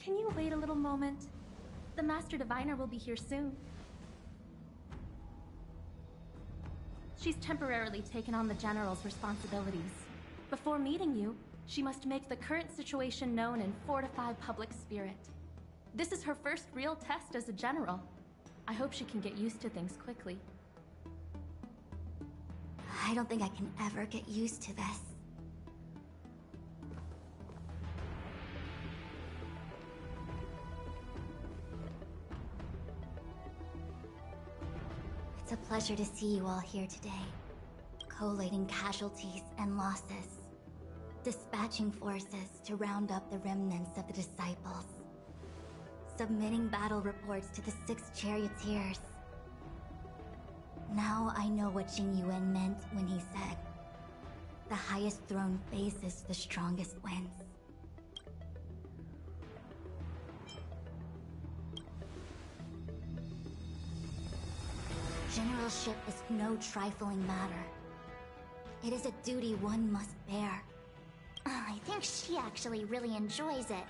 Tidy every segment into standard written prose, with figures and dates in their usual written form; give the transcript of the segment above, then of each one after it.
Can you wait a little moment? The Master Diviner will be here soon. She's temporarily taken on the General's responsibilities. Before meeting you, she must make the current situation known and fortify public spirit. This is her first real test as a General. I hope she can get used to things quickly. I don't think I can ever get used to this. It's a pleasure to see you all here today. Collating casualties and losses. Dispatching forces to round up the remnants of the disciples. Submitting battle reports to the 6 charioteers. Now I know what Jing Yuan meant when he said, "The highest throne faces the strongest wins." Generalship is no trifling matter. It is a duty one must bear. I think she actually really enjoys it.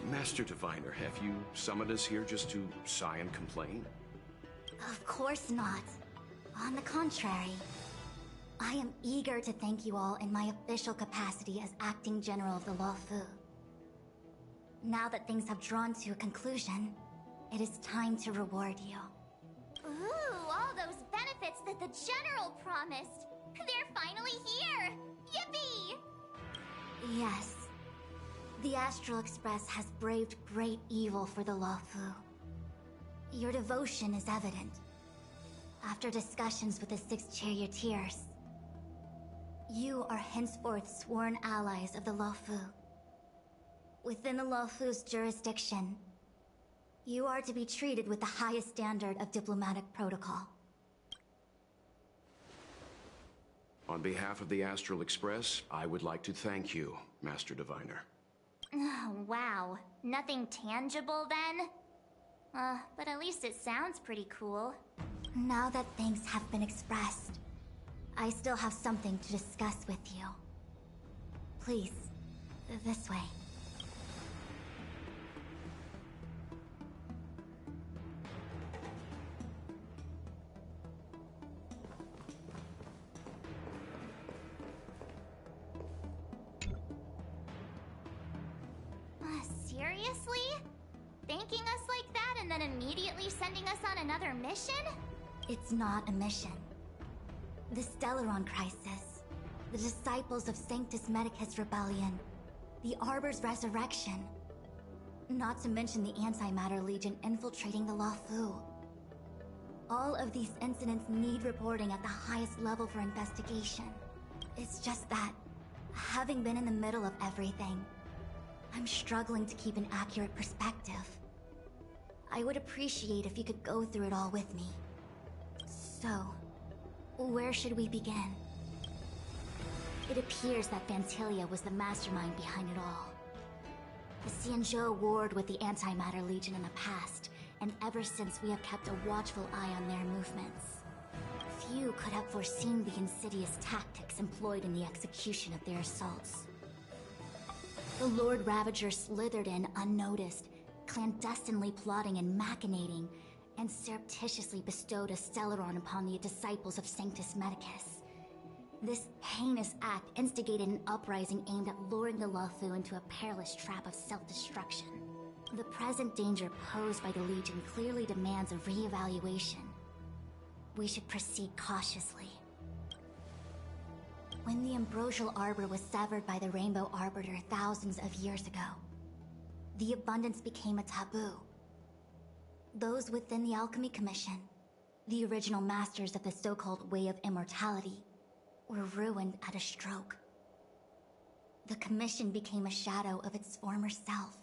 Master Diviner, have you summoned us here just to sigh and complain? Of course not. On the contrary, I am eager to thank you all in my official capacity as acting general of the Luofu. Now that things have drawn to a conclusion, it is time to reward you. Ooh, all those benefits that the General promised! They're finally here! Yippee! Yes. The Astral Express has braved great evil for the Luofu. Your devotion is evident. After discussions with the 6 charioteers, you are henceforth sworn allies of the Luofu. Within the Luofu's jurisdiction, you are to be treated with the highest standard of diplomatic protocol. On behalf of the Astral Express, I would like to thank you, Master Diviner. Oh, wow. Nothing tangible then? But at least it sounds pretty cool. Now that thanks have been expressed, I still have something to discuss with you. Please, this way. Seriously? Thanking us like that and then immediately sending us on another mission? It's not a mission. The Stellaron Crisis, the Disciples of Sanctus Medicus Rebellion, the Arbor's resurrection, not to mention the Antimatter Legion infiltrating the Luofu. All of these incidents need reporting at the highest level for investigation. It's just that, having been in the middle of everything, I'm struggling to keep an accurate perspective. I would appreciate if you could go through it all with me. So, where should we begin? It appears that Vantilia was the mastermind behind it all. The Xianzhou warred with the Antimatter Legion in the past, and ever since we have kept a watchful eye on their movements. Few could have foreseen the insidious tactics employed in the execution of their assaults. The Lord Ravager slithered in unnoticed, clandestinely plotting and machinating, and surreptitiously bestowed a Stellaron upon the disciples of Sanctus Medicus. This heinous act instigated an uprising aimed at luring the Luofu into a perilous trap of self-destruction. The present danger posed by the Legion clearly demands a re-evaluation. We should proceed cautiously. When the ambrosial arbor was severed by the Rainbow Arbiter thousands of years ago, the abundance became a taboo. Those within the Alchemy Commission, the original masters of the so-called Way of Immortality, were ruined at a stroke. The Commission became a shadow of its former self.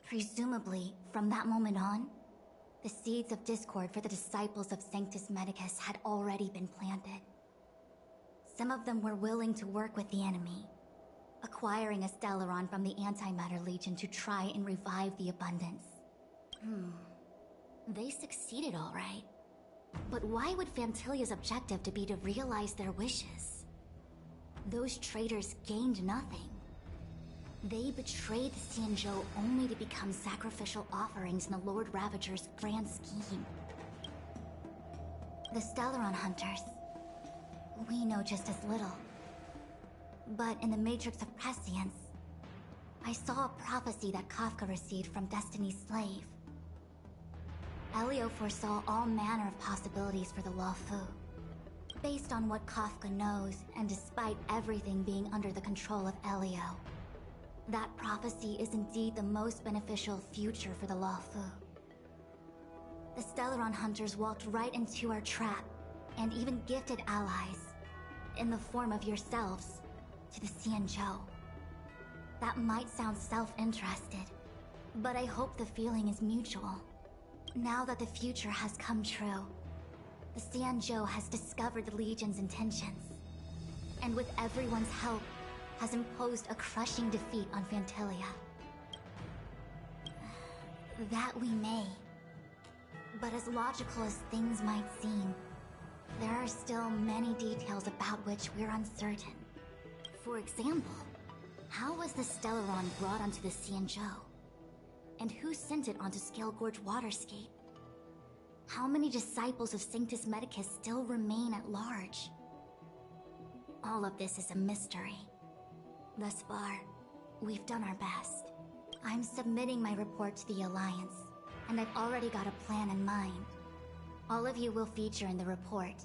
Presumably, from that moment on, the seeds of discord for the disciples of Sanctus Medicus had already been planted. Some of them were willing to work with the enemy, acquiring a Stellaron from the Antimatter Legion to try and revive the abundance. They succeeded all right. But why would Fantilia's objective to be to realize their wishes? Those traitors gained nothing. They betrayed the Xianzhou only to become sacrificial offerings in the Lord Ravager's grand scheme. The Stellaron Hunters, we know just as little. But in the Matrix of Prescience, I saw a prophecy that Kafka received from Destiny's slave. Elio foresaw all manner of possibilities for the Luofu. Based on what Kafka knows, and despite everything being under the control of Elio, that prophecy is indeed the most beneficial future for the Luofu. The Stellaron Hunters walked right into our trap, and even gifted allies, in the form of yourselves, to the Xianzhou. That might sound self-interested, but I hope the feeling is mutual. Now that the future has come true, the Xianzhou has discovered the Legion's intentions, and with everyone's help, has imposed a crushing defeat on Phantilia. That we may. But as logical as things might seem, there are still many details about which we're uncertain. For example, how was the Stellaron brought onto the Xianzhou? And who sent it onto Scale Gorge Waterscape? How many disciples of Sanctus Medicus still remain at large? All of this is a mystery. Thus far, we've done our best. I'm submitting my report to the Alliance, and I've already got a plan in mind. All of you will feature in the report.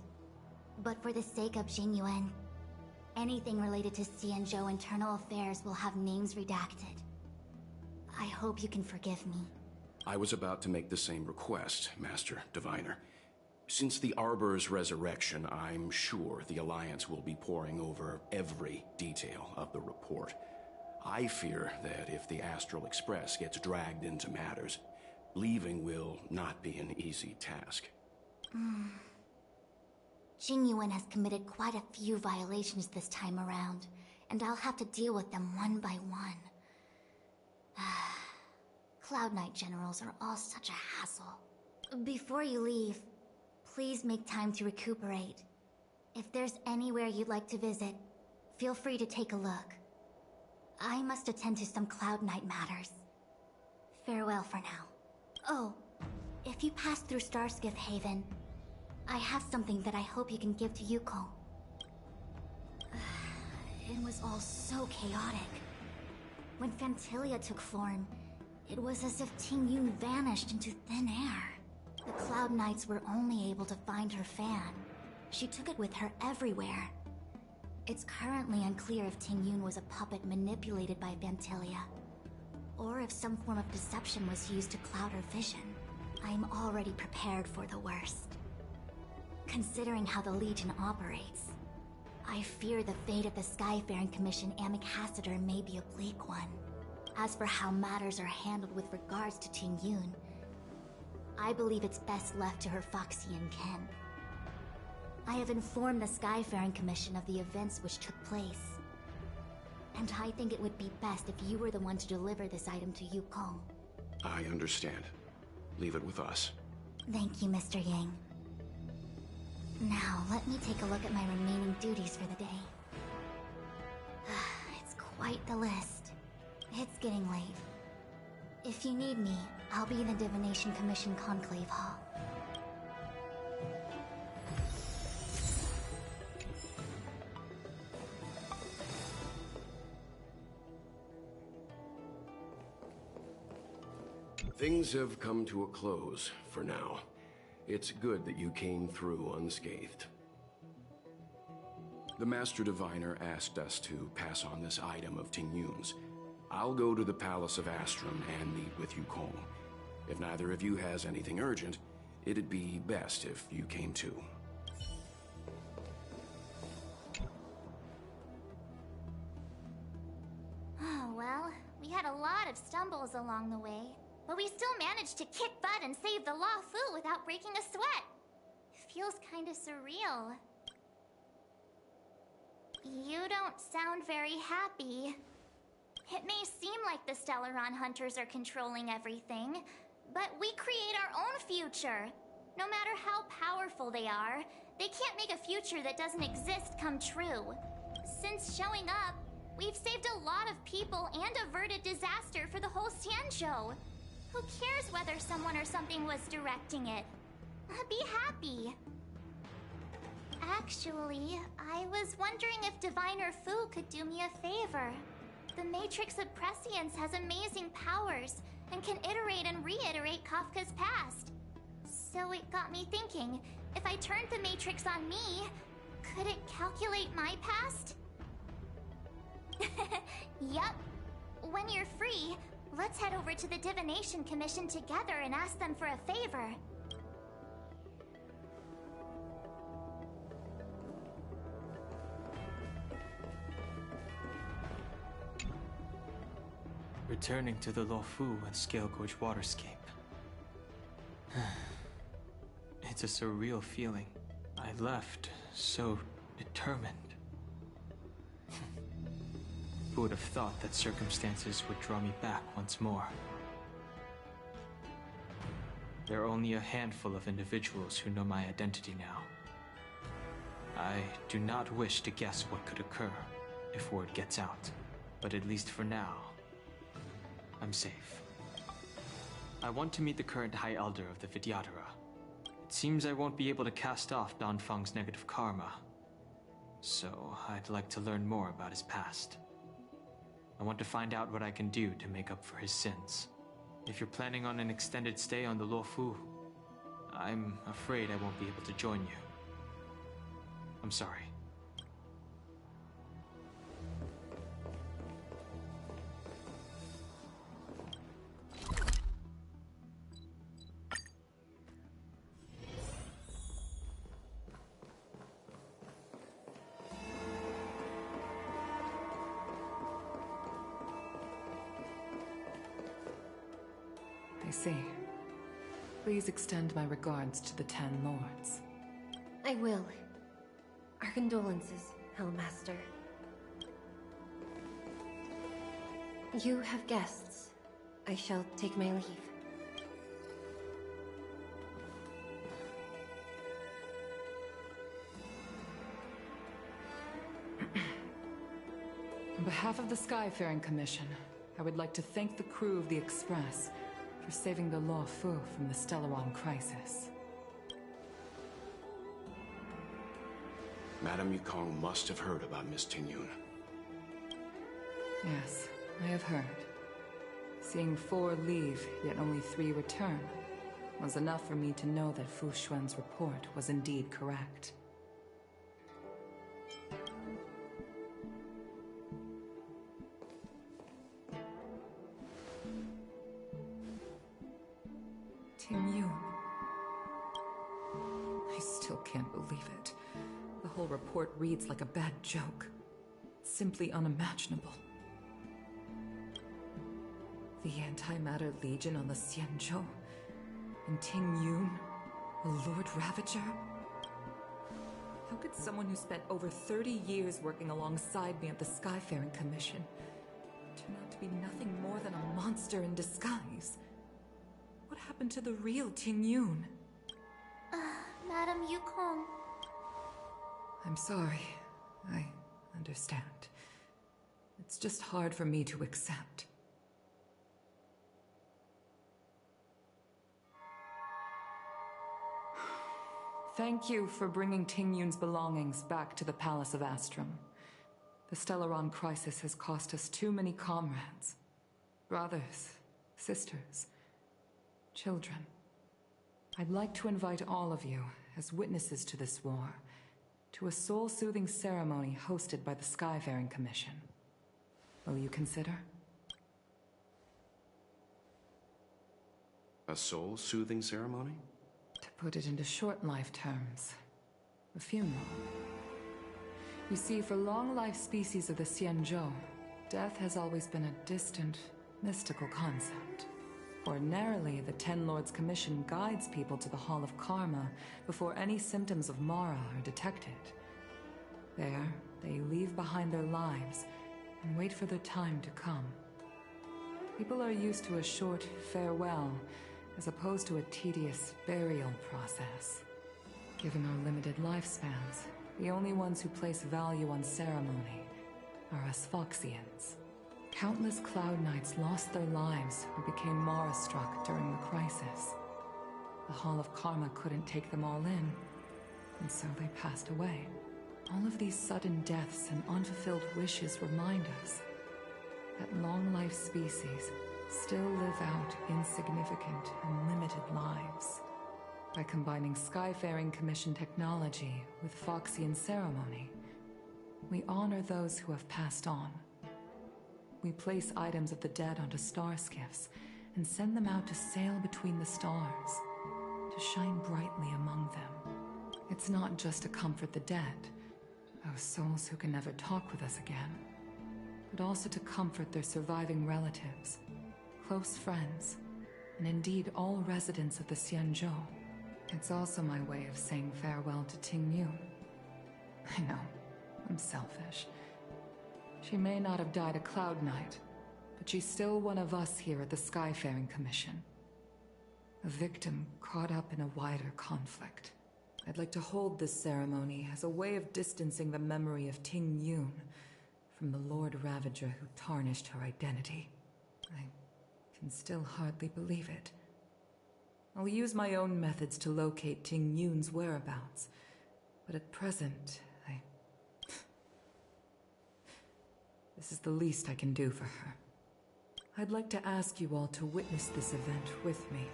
But for the sake of Jingyuan, anything related to Xianzhou internal affairs will have names redacted. I hope you can forgive me. I was about to make the same request, Master Diviner. Since the Arbor's resurrection, I'm sure the Alliance will be poring over every detail of the report. I fear that if the Astral Express gets dragged into matters, leaving will not be an easy task. Jingyuan has committed quite a few violations this time around, and I'll have to deal with them one by one. Cloud Knight generals are all such a hassle. Before you leave, please make time to recuperate. If there's anywhere you'd like to visit, feel free to take a look. I must attend to some Cloud Knight matters. Farewell for now. Oh, if you pass through Starskiff Haven, I have something that I hope you can give to Yuko. It was all so chaotic. When Phantilia took form, it was as if Tingyun vanished into thin air. The Cloud Knights were only able to find her fan. She took it with her everywhere. It's currently unclear if Tingyun was a puppet manipulated by Phantilia, or if some form of deception was used to cloud her vision. I'm already prepared for the worst. Considering how the Legion operates, I fear the fate of the Skyfaring Commission Amichacitor may be a bleak one. As for how matters are handled with regards to Tingyun, I believe it's best left to her Foxian ken. I have informed the Skyfaring Commission of the events which took place, and I think it would be best if you were the one to deliver this item to Yukong. I understand. Leave it with us. Thank you, Mr. Yang. Now, let me take a look at my remaining duties for the day. It's quite the list. It's getting late. If you need me, I'll be in the Divination Commission Conclave Hall. Things have come to a close for now. It's good that you came through unscathed. The Master Diviner asked us to pass on this item of Tingyun's. I'll go to the Palace of Astrum and meet with Yukong. If neither of you has anything urgent, it'd be best if you came too. Oh, well, we had a lot of stumbles along the way, but we still managed to kick butt and save the Luofu without breaking a sweat. Feels kinda surreal. You don't sound very happy. It may seem like the Stellaron Hunters are controlling everything, but we create our own future. No matter how powerful they are, they can't make a future that doesn't exist come true. Since showing up, We've saved a lot of people and averted disaster for the whole Xianzhou. Who cares whether someone or something was directing it? Be happy. Actually, I was wondering if Diviner Fu could do me a favor. The Matrix of Prescience has amazing powers and can iterate and reiterate Kafka's past. So it got me thinking, if I turned the Matrix on me, could it calculate my past? Yup. When you're free, let's head over to the Divination Commission together and ask them for a favor. Returning to the Luofu and Scale Gorge waterscape. It's a surreal feeling. I left so determined. Who would have thought that circumstances would draw me back once more? There are only a handful of individuals who know my identity now. I do not wish to guess what could occur if word gets out, but at least for now, I'm safe. I want to meet the current High Elder of the Vidyadhara. It seems I won't be able to cast off Danfeng's negative karma, so I'd like to learn more about his past. I want to find out what I can do to make up for his sins. If you're planning on an extended stay on the Luofu, I'm afraid I won't be able to join you. I'm sorry. I see. Please extend my regards to the 10 Lords. I will. Our condolences, Hellmaster. You have guests. I shall take my leave. On behalf of the Skyfaring Commission, I would like to thank the crew of the Express for saving the Luofu from the Stellaron crisis. Madame Yukong must have heard about Miss Tingyun. Yes, I have heard. Seeing 4 leave, yet only 3 return, was enough for me to know that Fu Xuan's report was indeed correct. Tingyun. I still can't believe it. The whole report reads like a bad joke. Simply unimaginable. The Antimatter Legion on the Xianzhou, and Tingyun, a Lord Ravager? How could someone who spent over 30 years working alongside me at the Skyfaring Commission turn out to be nothing more than a monster in disguise? What happened to the real Tingyun? Madame Yukong. I'm sorry. I understand. It's just hard for me to accept. Thank you for bringing Tingyun's belongings back to the Palace of Astrum. The Stellaron crisis has cost us too many comrades. Brothers, sisters, children. I'd like to invite all of you, as witnesses to this war, to a soul-soothing ceremony hosted by the Skyfaring Commission. Will you consider? A soul-soothing ceremony? To put it into short life terms, a funeral. You see, for long-life species of the Xianzhou, death has always been a distant, mystical concept. Ordinarily, the Ten Lords Commission guides people to the Hall of Karma before any symptoms of Mara are detected. There, they leave behind their lives and wait for their time to come. People are used to a short farewell as opposed to a tedious burial process. Given our limited lifespans, the only ones who place value on ceremony are us Foxians. Countless Cloud Knights lost their lives or became Mara-struck during the crisis. The Hall of Karma couldn't take them all in, and so they passed away. All of these sudden deaths and unfulfilled wishes remind us that long-life species still live out insignificant and limited lives. By combining Skyfaring Commission technology with Foxian ceremony, we honor those who have passed on. We place items of the dead onto star skiffs and send them out to sail between the stars, to shine brightly among them. It's not just to comfort the dead, those souls who can never talk with us again, but also to comfort their surviving relatives, close friends, and indeed all residents of the Xianzhou. It's also my way of saying farewell to Ting Yun. I know, I'm selfish. She may not have died a Cloud Knight, but she's still one of us here at the Skyfaring Commission. A victim caught up in a wider conflict. I'd like to hold this ceremony as a way of distancing the memory of Ting Yun from the Lord Ravager who tarnished her identity. I can still hardly believe it. I'll use my own methods to locate Ting Yun's whereabouts, but at present, this is the least I can do for her. I'd like to ask you all to witness this event with me.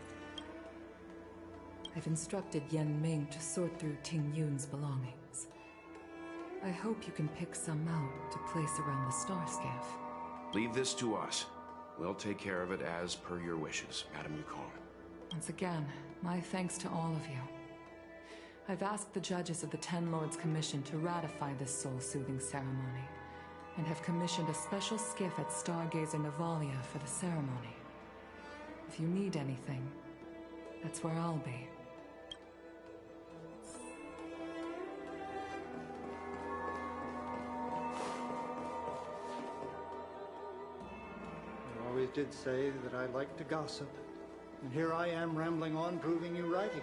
I've instructed Yan Ming to sort through Ting Yun's belongings. I hope you can pick some out to place around the star skiff. Leave this to us. We'll take care of it as per your wishes, Madame Yukong. Once again, my thanks to all of you. I've asked the judges of the Ten Lords Commission to ratify this soul-soothing ceremony, and have commissioned a special skiff at Stargazer Navalia for the ceremony. If you need anything, that's where I'll be. You always did say that I like to gossip, and here I am rambling on, proving you right again.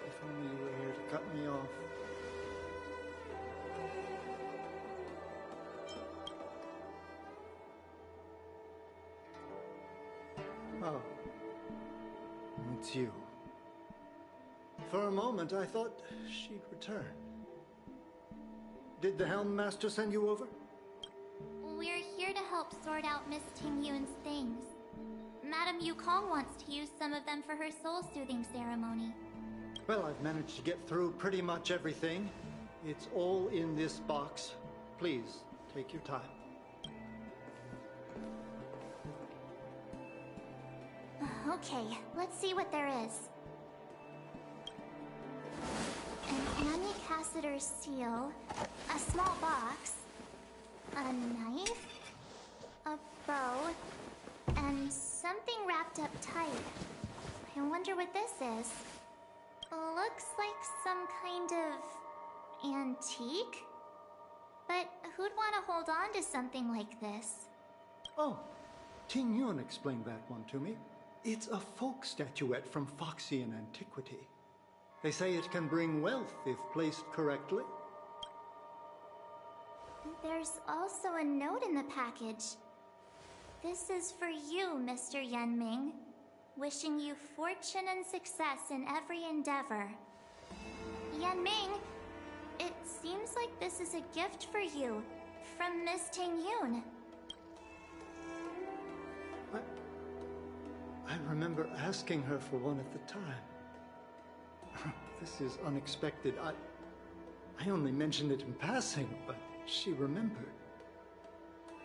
If only you were here to cut me off. Oh, it's you. For a moment, I thought she'd return. Did the Helm Master send you over? We're here to help sort out Miss Ting Yun's things. Madame Yukong wants to use some of them for her soul-soothing ceremony. Well, I've managed to get through pretty much everything. It's all in this box. Please, take your time. Okay, let's see what there is. An Amucassitor's seal, a small box, a knife, a bow, and something wrapped up tight. I wonder what this is. Looks like some kind of antique? But who'd want to hold on to something like this? Oh, Ting Yun explained that one to me. It's a folk statuette from Foxian antiquity. They say it can bring wealth if placed correctly. There's also a note in the package. This is for you, Mr. Yan Ming. Wishing you fortune and success in every endeavor. Yan Ming, it seems like this is a gift for you from Miss Ting Yun. I remember asking her for one at the time. This is unexpected. I only mentioned it in passing, but she remembered.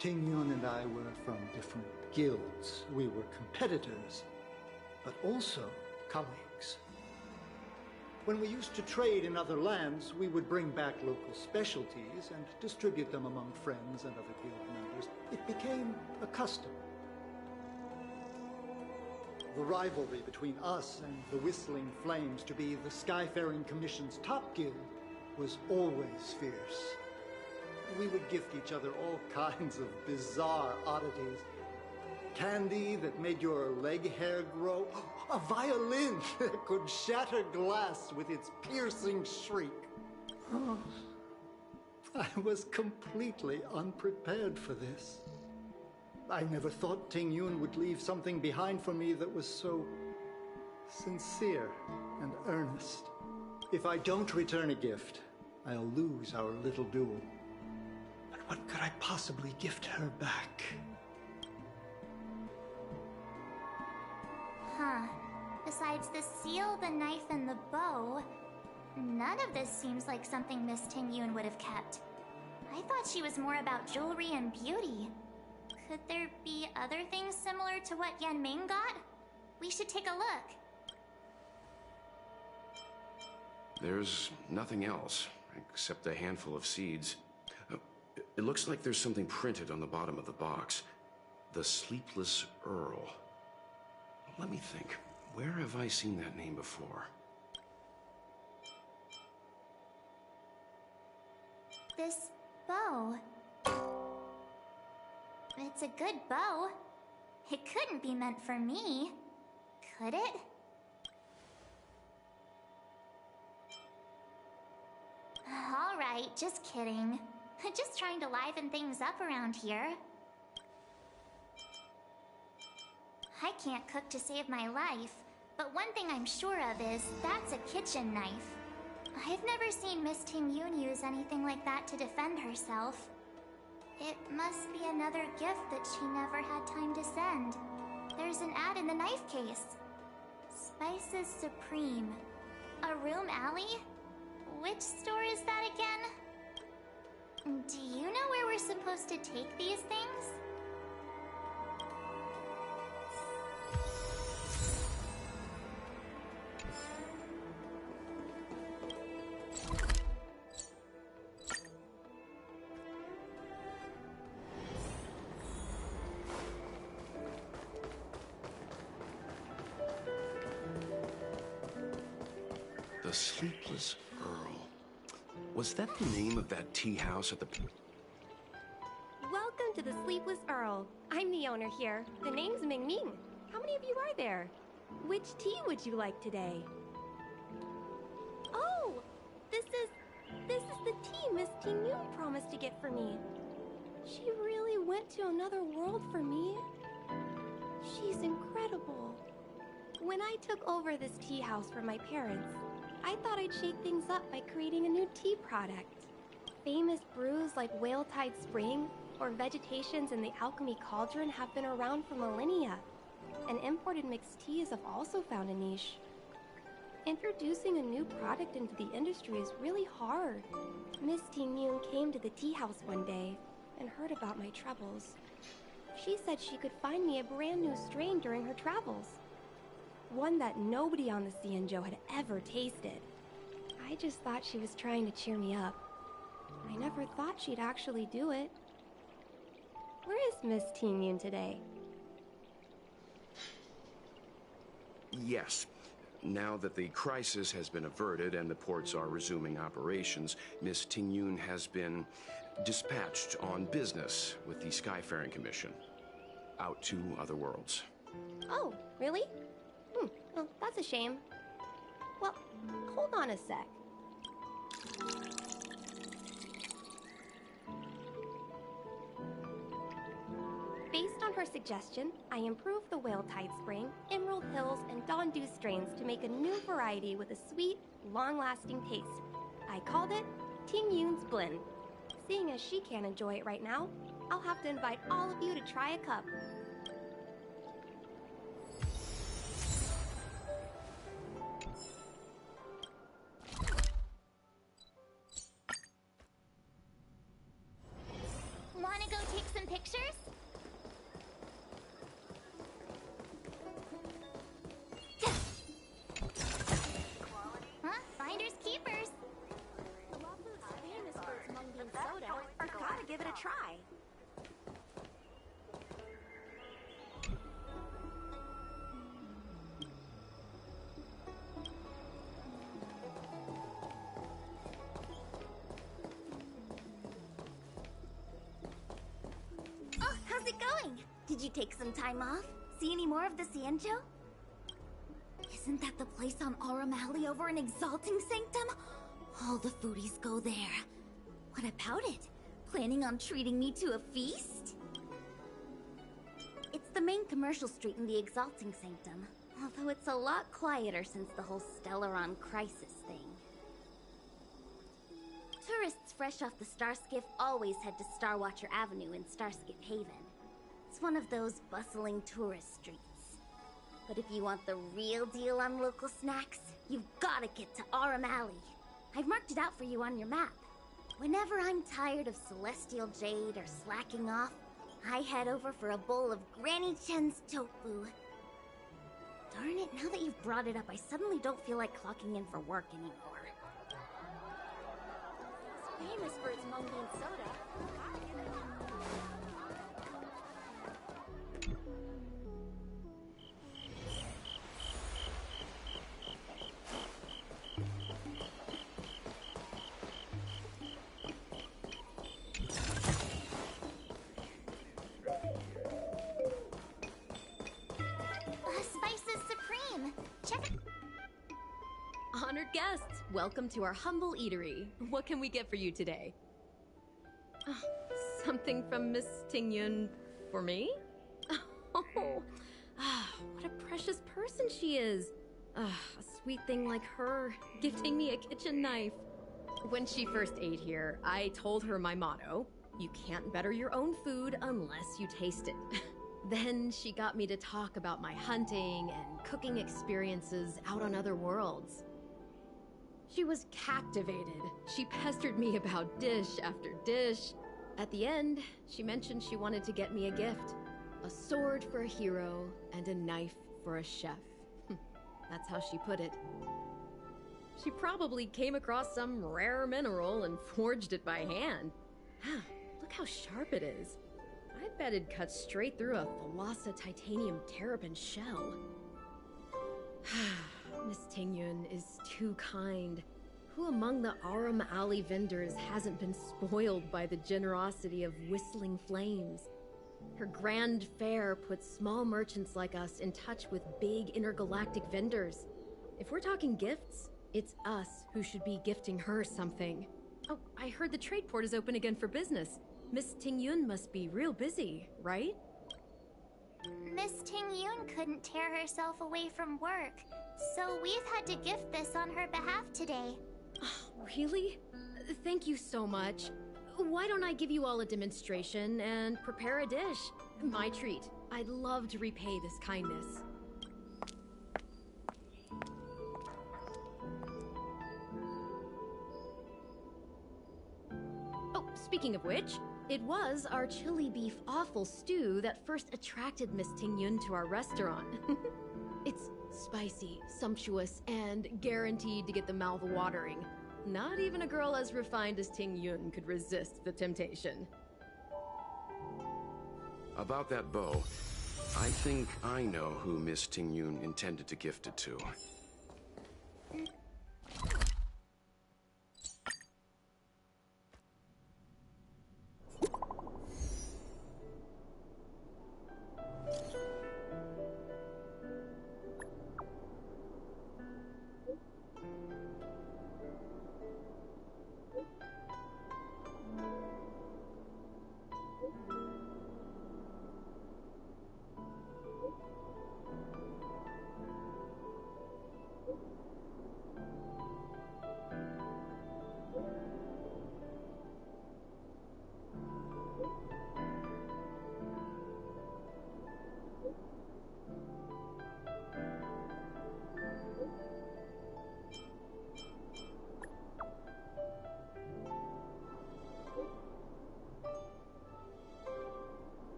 Ting Yun and I were from different guilds. We were competitors, but also colleagues. When we used to trade in other lands, we would bring back local specialties and distribute them among friends and other guild members. It became a custom. The rivalry between us and the Whistling Flames to be the Skyfaring Commission's top guild was always fierce. We would gift each other all kinds of bizarre oddities. Candy that made your leg hair grow. A violin that could shatter glass with its piercing shriek. I was completely unprepared for this. I never thought Ting Yun would leave something behind for me that was so sincere and earnest. If I don't return a gift, I'll lose our little duel. But what could I possibly gift her back? Huh. Besides the seal, the knife, and the bow, none of this seems like something Miss Ting Yun would have kept. I thought she was more about jewelry and beauty. Could there be other things similar to what Yan Ming got? We should take a look. There's nothing else, except a handful of seeds. It looks like there's something printed on the bottom of the box. The Sleepless Earl. Let me think. Where have I seen that name before? This bow. It's a good bow. It couldn't be meant for me, could it? Alright, just kidding. Just trying to liven things up around here. I can't cook to save my life, but one thing I'm sure of is that's a kitchen knife. I've never seen Miss Ting Yun use anything like that to defend herself. It must be another gift that she never had time to send. There's an ad in the knife case. Spices Supreme. A room alley? Which store is that again? Do you know where we're supposed to take these things? The Sleepless Earl. Was that the name of that tea house at the... Welcome to the Sleepless Earl. I'm the owner here. The name's Ming Ming. How many of you are there? Which tea would you like today? Oh, this is the tea Miss Ting Yun promised to get for me. She really went to another world for me. She's incredible. When I took over this tea house from my parents, I thought I'd shake things up by creating a new tea product. Famous brews like Whale Tide Spring or Vegetations in the Alchemy Cauldron have been around for millennia, and imported mixed teas have also found a niche. Introducing a new product into the industry is really hard. Miss Ting Yun came to the tea house one day and heard about my troubles. She said she could find me a brand new strain during her travels. One that nobody on the Xianzhou had ever tasted. I just thought she was trying to cheer me up. I never thought she'd actually do it. Where is Miss Ting Yun today? Yes. Now that the crisis has been averted and the ports are resuming operations, Miss Ting Yun has been dispatched on business with the Skyfaring Commission. Out to other worlds. Oh, really? Well, that's a shame. Well, hold on a sec. Based on her suggestion, I improved the Whale Tide Spring, Emerald Hills, and Dawn Dew strains to make a new variety with a sweet, long-lasting taste. I called it Ting Yun's Blend. Seeing as she can't enjoy it right now, I'll have to invite all of you to try a cup. Wanna go take some pictures? Huh? Finders keepers. Famous for its mung bean soda. You gotta give it a try. Oh, how's it going? Did you take some time off? See any more of the Xianzhou? Isn't that the place on Aurum Alley over in Exalting Sanctum? All the foodies go there. What about it? Planning on treating me to a feast? It's the main commercial street in the Exalting Sanctum, although it's a lot quieter since the whole Stellaron crisis thing. Tourists fresh off the Starskiff always head to Starwatcher Avenue in Starskiff Haven. It's one of those bustling tourist streets. But if you want the real deal on local snacks, you've gotta get to Aurum Alley. I've marked it out for you on your map. Whenever I'm tired of Celestial Jade or slacking off, I head over for a bowl of Granny Chen's tofu. Darn it, now that you've brought it up, I suddenly don't feel like clocking in for work anymore. It's famous for its mung bean soda. Spices Supreme. Check it. Honored guests, welcome to our humble eatery. What can we get for you today? Something from Miss Tingyun for me? Oh, what a precious person she is. A sweet thing like her, gifting me a kitchen knife. When she first ate here, I told her my motto: you can't better your own food unless you taste it. Then she got me to talk about my hunting and cooking experiences out on other worlds. She was captivated. She pestered me about dish after dish. At the end, she mentioned she wanted to get me a gift. A sword for a hero and a knife for a chef. That's how she put it. She probably came across some rare mineral and forged it by hand. Look how sharp it is. I bet it'd cut straight through a Thalassa titanium terrapin shell. Miss Tingyun is too kind. Who among the Aurum Alley vendors hasn't been spoiled by the generosity of Whistling Flames? Her grand fare puts small merchants like us in touch with big intergalactic vendors. If we're talking gifts, it's us who should be gifting her something. Oh, I heard the trade port is open again for business. Miss Tingyun must be real busy, right? Miss Tingyun couldn't tear herself away from work, so we've had to gift this on her behalf today. Really? Thank you so much. Why don't I give you all a demonstration and prepare a dish? My treat. I'd love to repay this kindness. Oh, speaking of which, it was our chili beef offal stew that first attracted Miss Tingyun to our restaurant. It's spicy, sumptuous, and guaranteed to get the mouth watering. Not even a girl as refined as Tingyun could resist the temptation. About that bow, I think I know who Miss Tingyun intended to gift it to.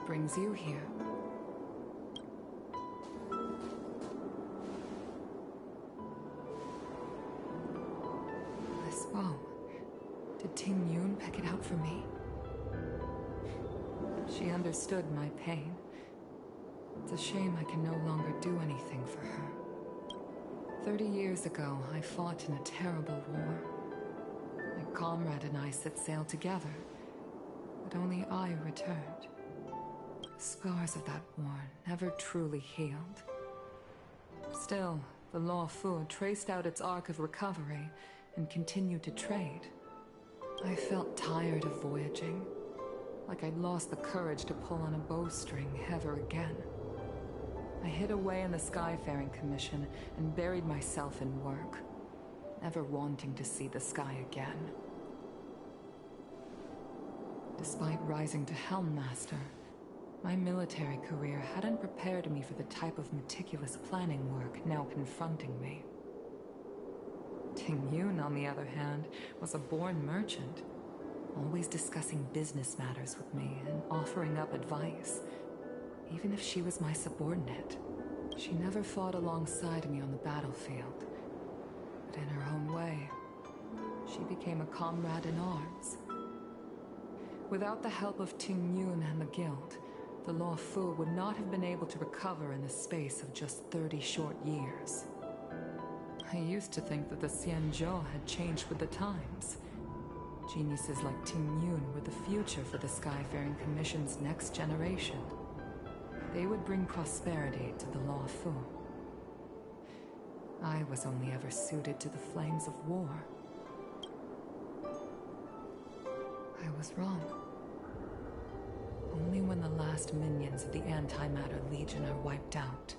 brings you here? This bow. Did Ting Yun pick it out for me? She understood my pain. It's a shame I can no longer do anything for her. 30 years ago, I fought in a terrible war. My comrade and I set sail together, but only I returned. The scars of that war never truly healed. Still, the Law Fu traced out its arc of recovery and continued to trade. I felt tired of voyaging, like I'd lost the courage to pull on a bowstring ever again. I hid away in the Skyfaring Commission and buried myself in work, never wanting to see the sky again. Despite rising to Helm Master, my military career hadn't prepared me for the type of meticulous planning work now confronting me. Ting Yun, on the other hand, was a born merchant, always discussing business matters with me and offering up advice, even if she was my subordinate. She never fought alongside me on the battlefield, but in her own way, she became a comrade in arms. Without the help of Ting Yun and the Guild, the Law Fu would not have been able to recover in the space of just 30 short years. I used to think that the Xianzhou had changed with the times. Geniuses like Ting Yun were the future for the Skyfaring Commission's next generation. They would bring prosperity to the Law Fu. I was only ever suited to the flames of war. I was wrong. Only when the last minions of the Antimatter Legion are wiped out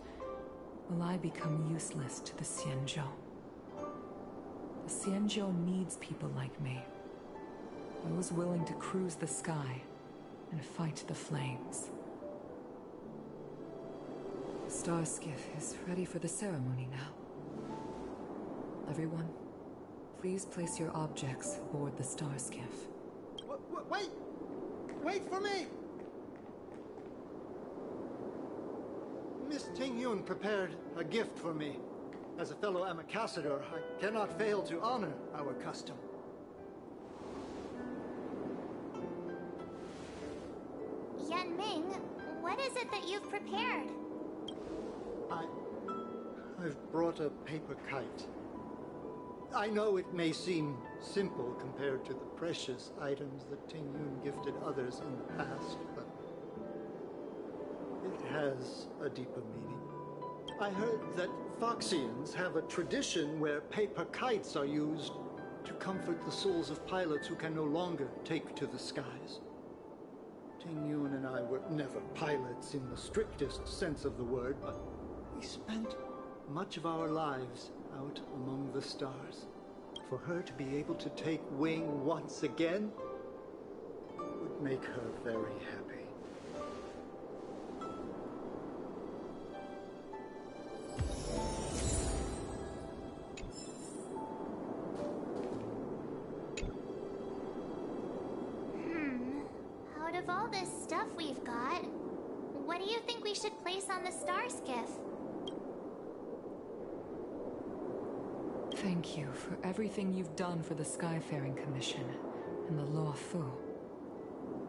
will I become useless to the Xianzhou. The Xianzhou needs people like me, those willing to cruise the sky and fight the flames. The star skiff is ready for the ceremony now. Everyone, please place your objects aboard the star skiff. Wait! Wait for me! Miss Ting Yun prepared a gift for me. As a fellow ambassador, I cannot fail to honor our custom. Yan Ming, what is it that you've prepared? I've brought a paper kite. I know it may seem simple compared to the precious items that Ting Yun gifted others in the past, but it has a deeper meaning. I heard that Foxians have a tradition where paper kites are used to comfort the souls of pilots who can no longer take to the skies. Ting Yun and I were never pilots in the strictest sense of the word, but we spent much of our lives out among the stars. For her to be able to take wing once again would make her very happy. Out of all this stuff we've got, what do you think we should place on the star skiff? Thank you for everything you've done for the Skyfaring Commission and the Law Fu.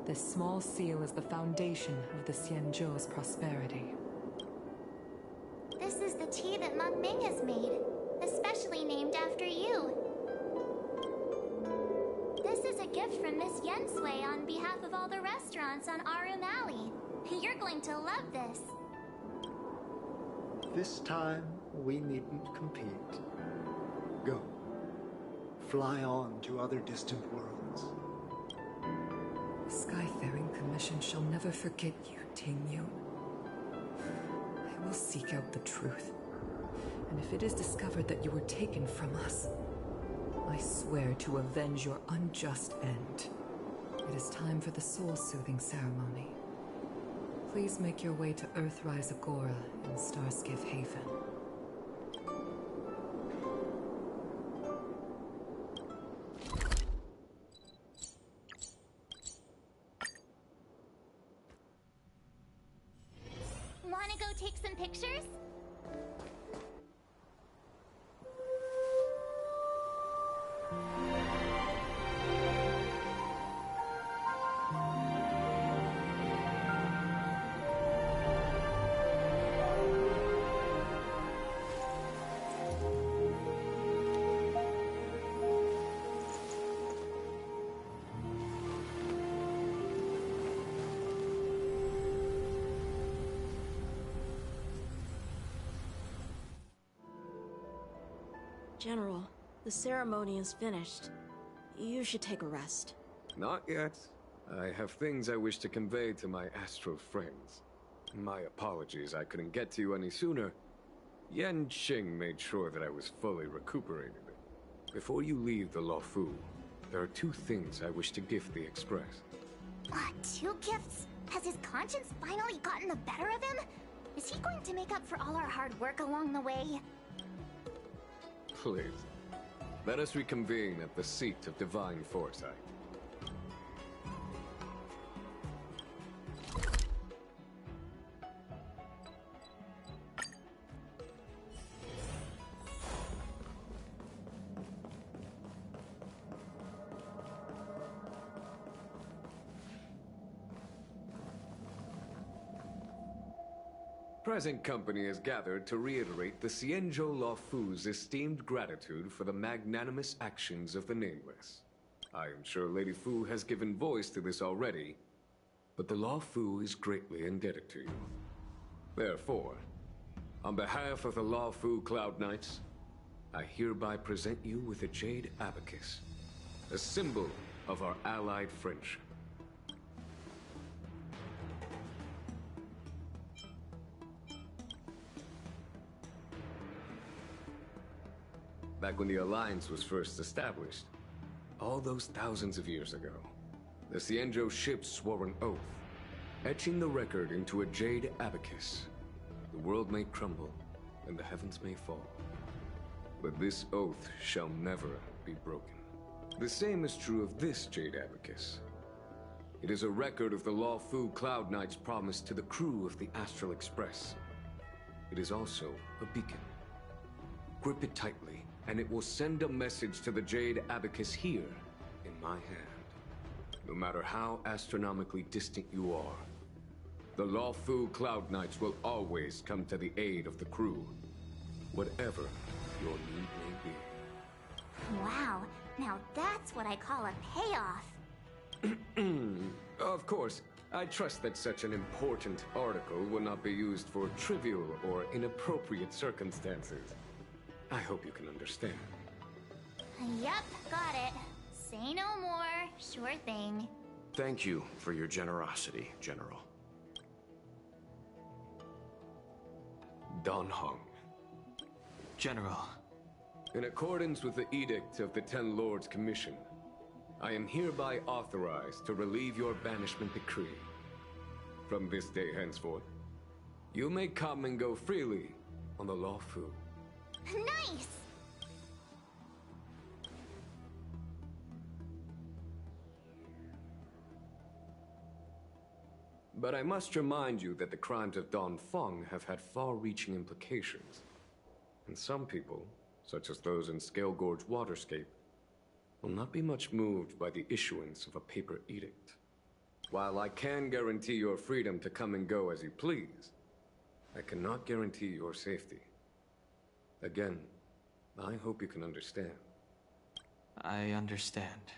This small seal is the foundation of the Xianzhou's prosperity. This is the tea that Meng Ming has made, especially named after you. This is a gift from Miss Yen Sui on behalf of all the restaurants on Arum Alley. You're going to love this. This time, we needn't compete. Go. Fly on to other distant worlds. The Skyfaring Commission shall never forget you, Ting Yun. I will seek out the truth. And if it is discovered that you were taken from us, I swear to avenge your unjust end. It is time for the soul-soothing ceremony. Please make your way to Earthrise Agora in Starskiff Haven. pictures? General, the ceremony is finished. You should take a rest. Not yet. I have things I wish to convey to my astral friends. My apologies I couldn't get to you any sooner. Yen Qing made sure that I was fully recuperated. Before you leave the Luofu, there are 2 things I wish to gift the Express. What, 2 gifts? Has his conscience finally gotten the better of him? Is he going to make up for all our hard work along the way? Please, let us reconvene at the seat of divine foresight. Present company is gathered to reiterate the Xianzhou Luofu's esteemed gratitude for the magnanimous actions of the Nameless. I am sure Lady Fu has given voice to this already, but the Luofu is greatly indebted to you. Therefore, on behalf of the Luofu Cloud Knights, I hereby present you with a jade abacus, a symbol of our allied friendship. Back when the Alliance was first established, all those thousands of years ago, the Xianzhou ships swore an oath, etching the record into a jade abacus. The world may crumble, and the heavens may fall, but this oath shall never be broken. The same is true of this jade abacus. It is a record of the Luofu Cloud Knight's promise to the crew of the Astral Express. It is also a beacon. Grip it tightly, and it will send a message to the Jade Abacus here, in my hand. No matter how astronomically distant you are, the Luofu Cloud Knights will always come to the aid of the crew, whatever your need may be. Wow, now that's what I call a payoff. Of course, I trust that such an important article will not be used for trivial or inappropriate circumstances. I hope you can understand. Yep, got it. Say no more. Sure thing. Thank you for your generosity, General. Dan Heng. General. In accordance with the Edict of the Ten Lords Commission, I am hereby authorized to relieve your banishment decree. From this day henceforth, you may come and go freely on the Luofu. Nice! But I must remind you that the crimes of Don Feng have had far-reaching implications. And some people, such as those in Scale Gorge Waterscape, will not be much moved by the issuance of a paper edict. While I can guarantee your freedom to come and go as you please, I cannot guarantee your safety. Again, I hope you can understand. I understand.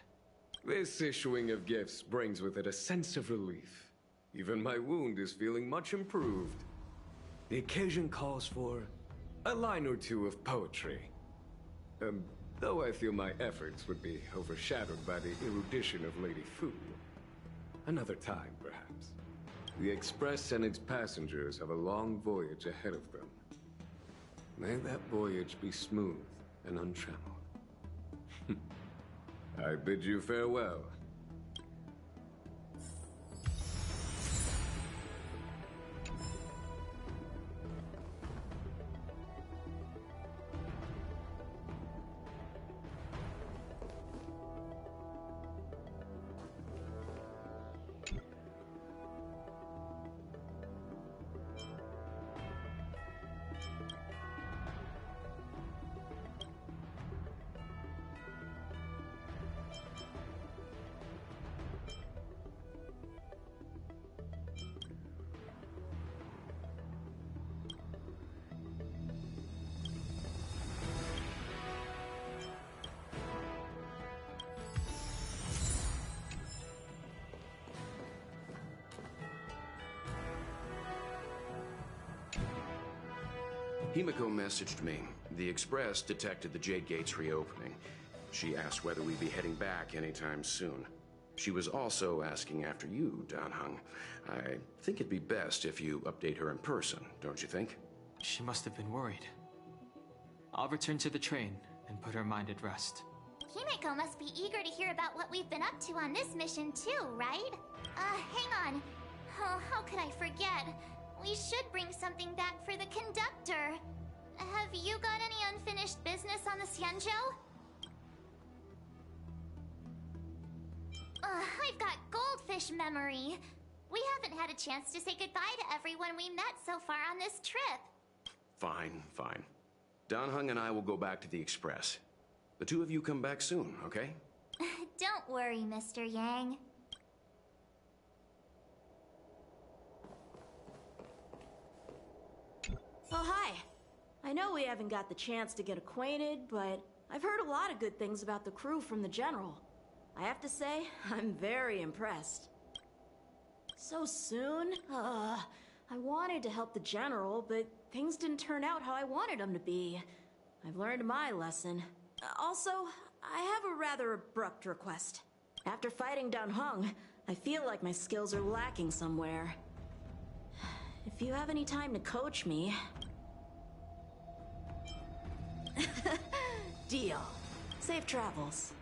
This issuing of gifts brings with it a sense of relief. Even my wound is feeling much improved. The occasion calls for a line or 2 of poetry. Though I feel my efforts would be overshadowed by the erudition of Lady Fu. Another time, perhaps. The Express and its passengers have a long voyage ahead of them. May that voyage be smooth and untrammeled. I bid you farewell. Himiko messaged me. The Express detected the Jade Gate's reopening. She asked whether we'd be heading back anytime soon. She was also asking after you, Danheng. I think it'd be best if you update her in person, don't you think? She must have been worried. I'll return to the train and put her mind at rest. Himeko must be eager to hear about what we've been up to on this mission too, right? Hang on. Oh, how could I forget? We should bring something back for the conductor. Have you got any unfinished business on the Xianzhou? I've got goldfish memory. We haven't had a chance to say goodbye to everyone we met so far on this trip. Fine, fine. Danheng and I will go back to the Express. The two of you come back soon, okay? Don't worry, Mr. Yang. Oh, hi. I know we haven't got the chance to get acquainted, but I've heard a lot of good things about the crew from the General. I have to say, I'm very impressed. So soon? I wanted to help the General, but things didn't turn out how I wanted them to be. I've learned my lesson. Also, I have a rather abrupt request. After fighting Danheng, I feel like my skills are lacking somewhere. If you have any time to coach me... Deal. Safe travels.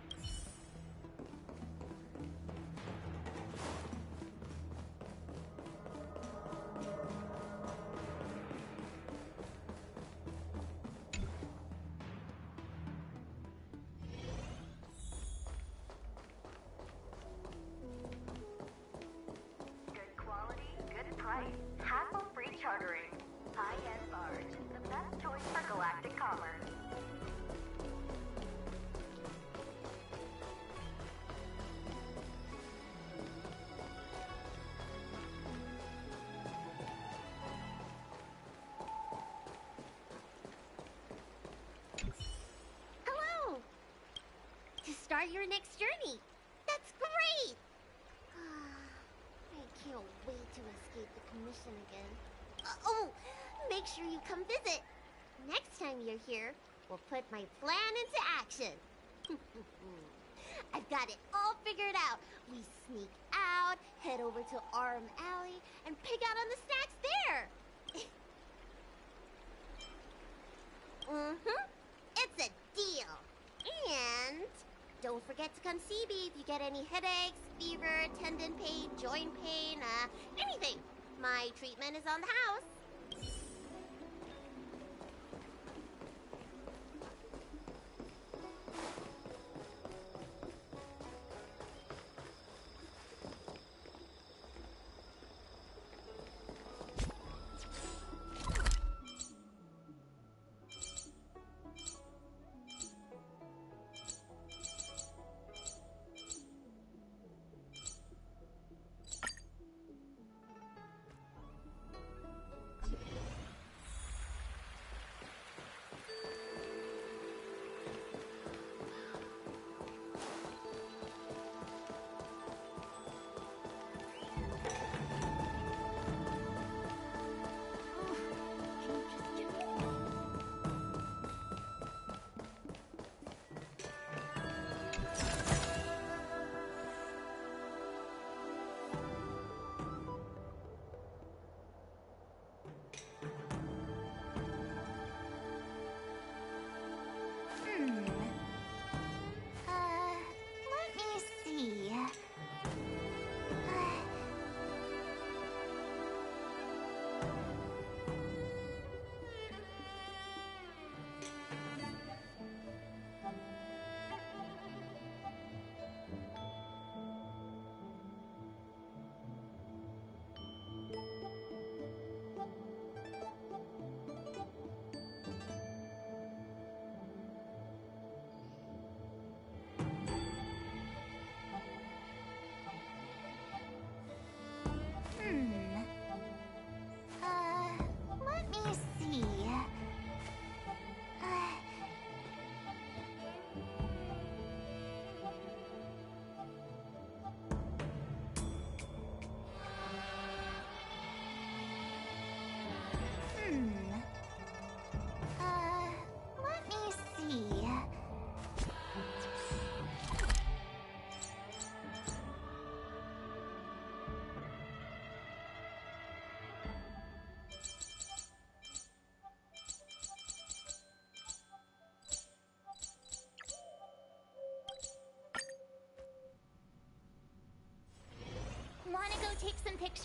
Good quality, good price, hassle-free chartering. High-end barge, the best choice for galactic commerce. Hello! To start your next journey. That's great! I can't wait to escape the commission again. Oh, make sure you come visit. Next time you're here, we'll put my plan into action. I've got it all figured out. We sneak out, head over to Arm Alley, and pick out on the snacks there. It's a deal. And don't forget to come see me if you get any headaches, fever, tendon pain, joint pain, anything. My treatment is on the house. pictures?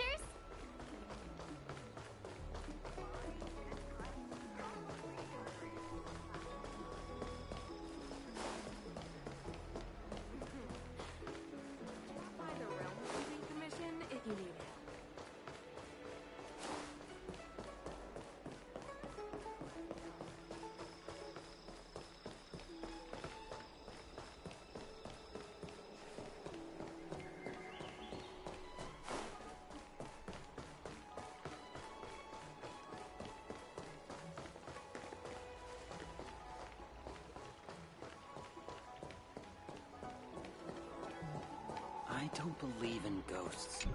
By the Realm Keeping Commission if you need help. I don't believe in ghosts.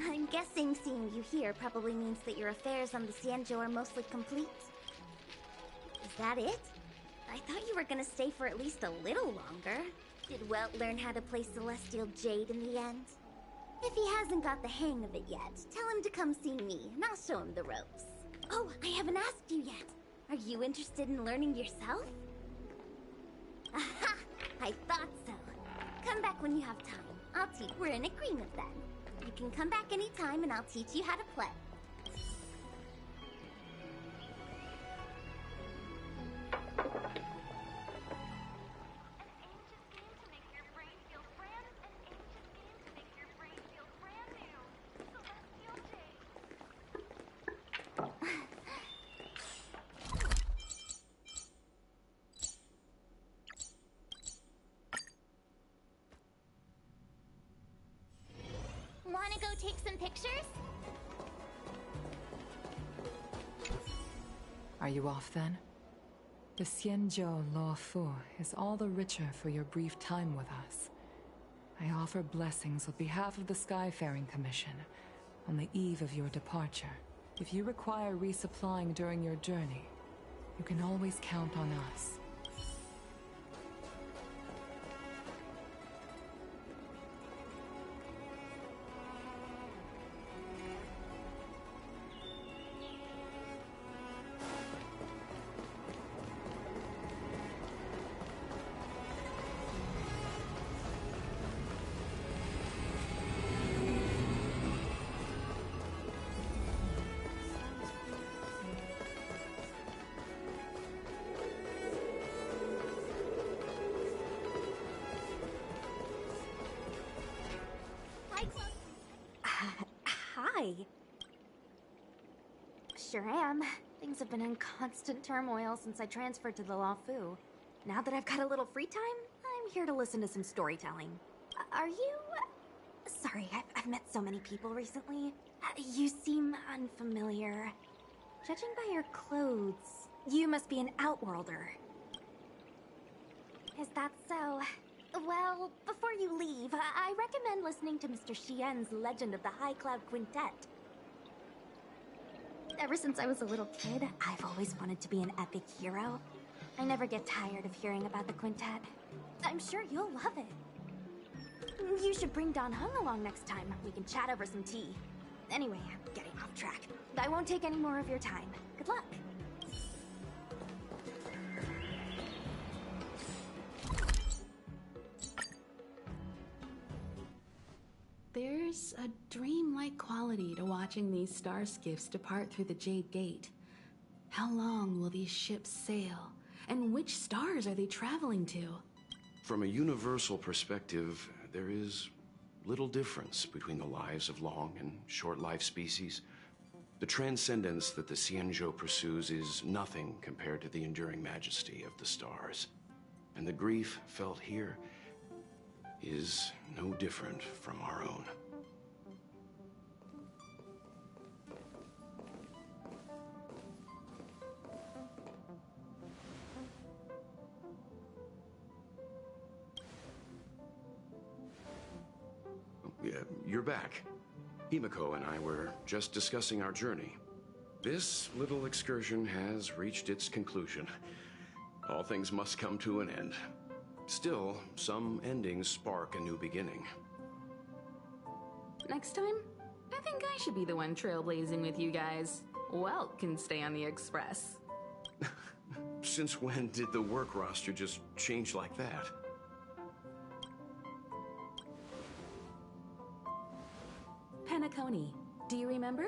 I'm guessing seeing you here probably means that your affairs on the Xianzhou are mostly complete. Is that it? I thought you were gonna stay for at least a little longer. Did Welt learn how to play Celestial Jade in the end? If he hasn't got the hang of it yet, tell him to come see me, and I'll show him the ropes. Oh, I haven't asked you yet. Are you interested in learning yourself? Aha! I thought so. Come back when you have time. I'll teach. We're in agreement then. You can come back anytime and I'll teach you how to play. Wanna go take some pictures? Are you off then? The Xianzhou Law Fu is all the richer for your brief time with us. I offer blessings on behalf of the Skyfaring Commission on the eve of your departure. If you require resupplying during your journey, you can always count on us. Hi. Sure am. Things have been in constant turmoil since I transferred to the Law Fu. Now that I've got a little free time, I'm here to listen to some storytelling. Are you... Sorry, I've met so many people recently. You seem unfamiliar. Judging by your clothes, you must be an Outworlder. Is that so? Well, before you leave, I recommend listening to Mr. Xian's Legend of the High Cloud Quintet. Ever since I was a little kid, I've always wanted to be an epic hero. I never get tired of hearing about the quintet. I'm sure you'll love it. You should bring Don Hung along next time. We can chat over some tea. Anyway, I'm getting off track. I won't take any more of your time. Good luck. There's a dreamlike quality to watching these star skiffs depart through the Jade Gate. How long will these ships sail? And which stars are they traveling to? From a universal perspective, there is little difference between the lives of long and short-lived species. The transcendence that the Xianzhou pursues is nothing compared to the enduring majesty of the stars. And the grief felt here is no different from our own. You're back. Himiko and I were just discussing our journey. This little excursion has reached its conclusion. All things must come to an end. Still, some endings spark a new beginning. Next time, I think I should be the one trailblazing with you guys. Welt can stay on the Express. Since when did the work roster just change like that? Pen Stony. Do you remember?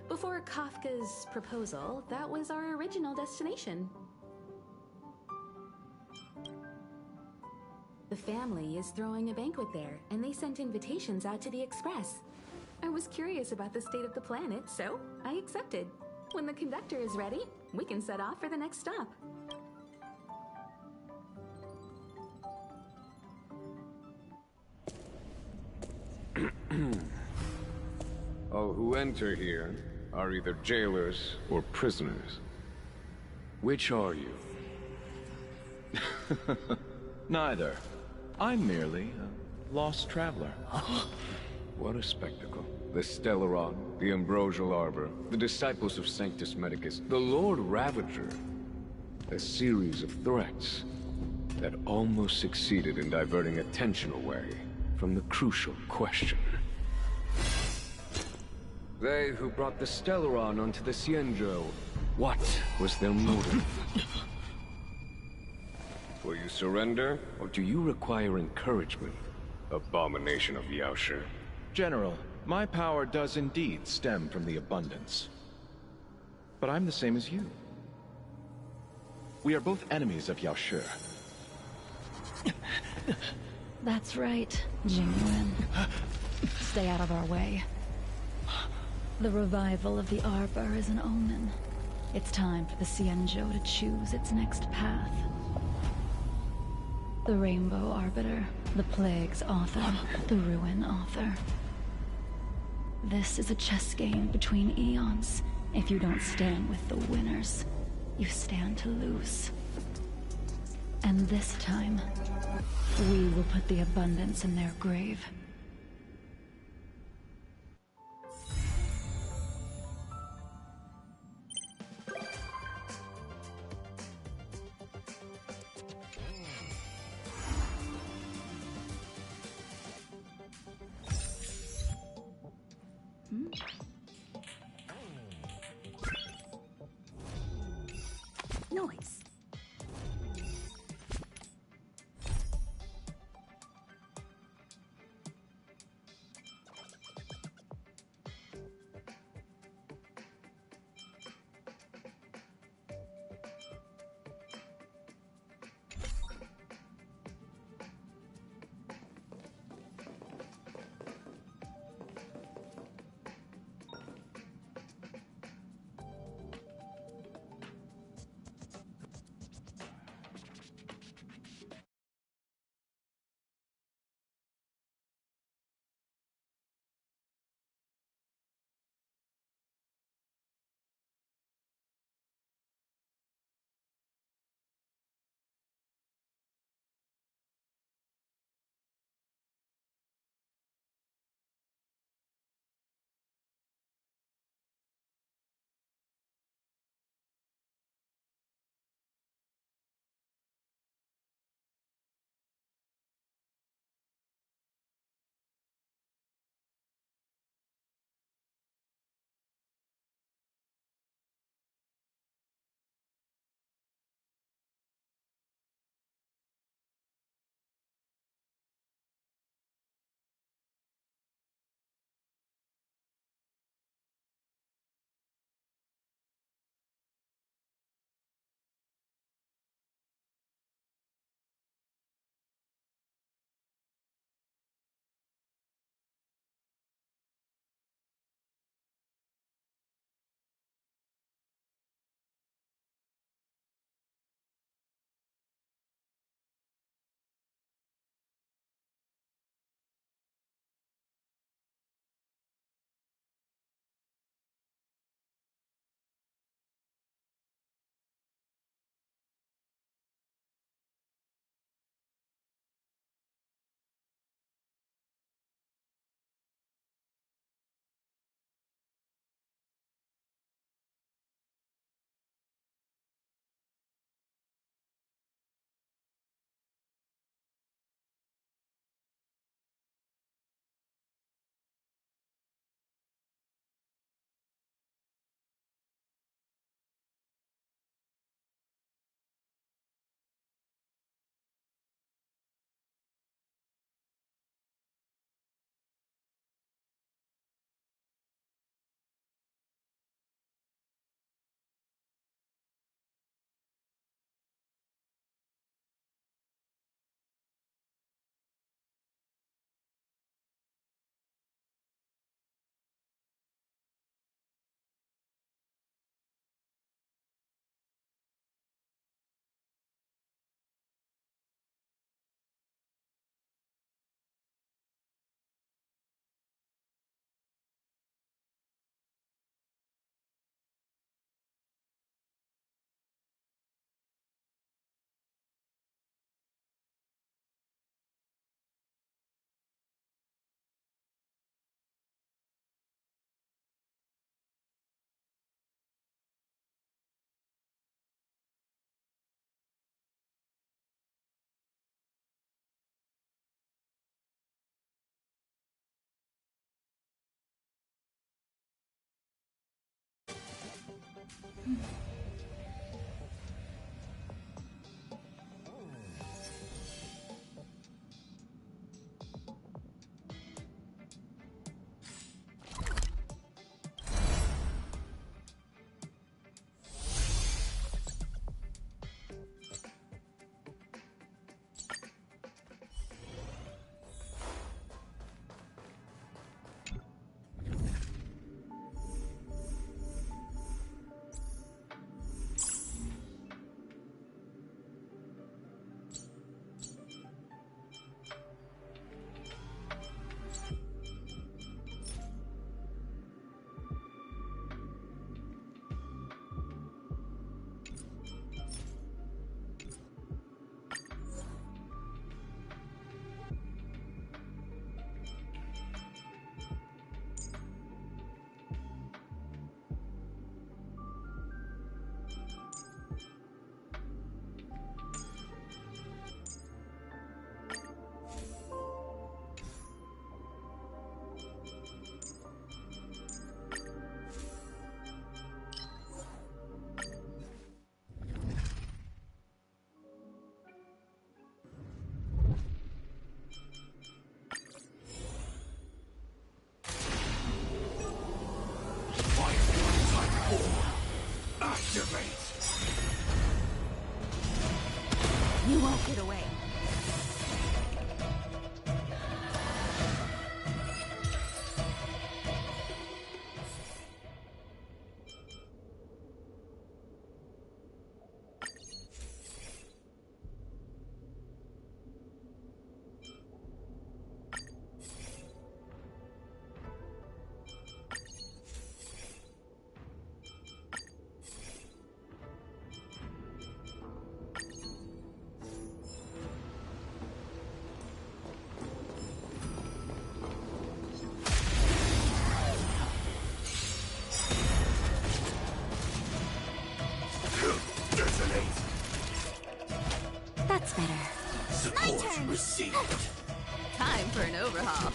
Before Kafka's proposal, that was our original destination. The family is throwing a banquet there, and they sent invitations out to the Express. I was curious about the state of the planet, so I accepted. When the conductor is ready, we can set off for the next stop. All who enter here are either jailers or prisoners. Which are you? Neither. I'm merely a lost traveler. What a spectacle. The Stellaron, the Ambrosial Arbor, the Disciples of Sanctus Medicus, the Lord Ravager. A series of threats that almost succeeded in diverting attention away from the crucial question. They who brought the Stellaron onto the Cienjo, what was their motive? Will you surrender, or do you require encouragement? Abomination of Yaoshi. General, my power does indeed stem from the abundance. But I'm the same as you. We are both enemies of Yaoshi. That's right, Jingyuan. Stay out of our way. The revival of the Arbor is an omen. It's time for the Cienjo to choose its next path. The Rainbow Arbiter, the Plague's author, the Ruin author. This is a chess game between eons. If you don't stand with the winners, you stand to lose. And this time, we will put the abundance in their grave. Noise. You won't get away. That's better. Support received. Time for an overhaul.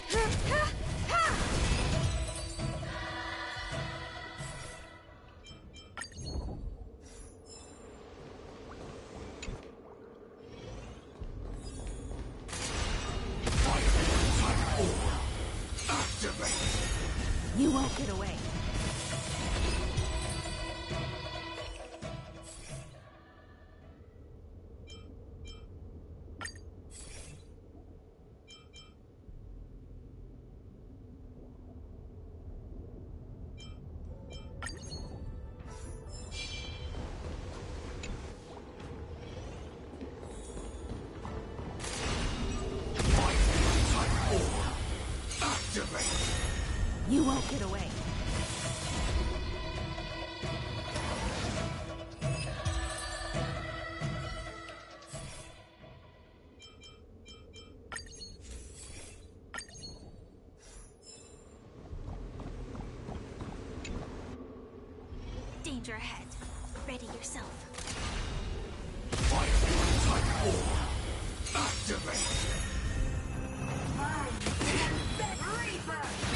You won't get away. You won't get away. Danger ahead. Ready yourself.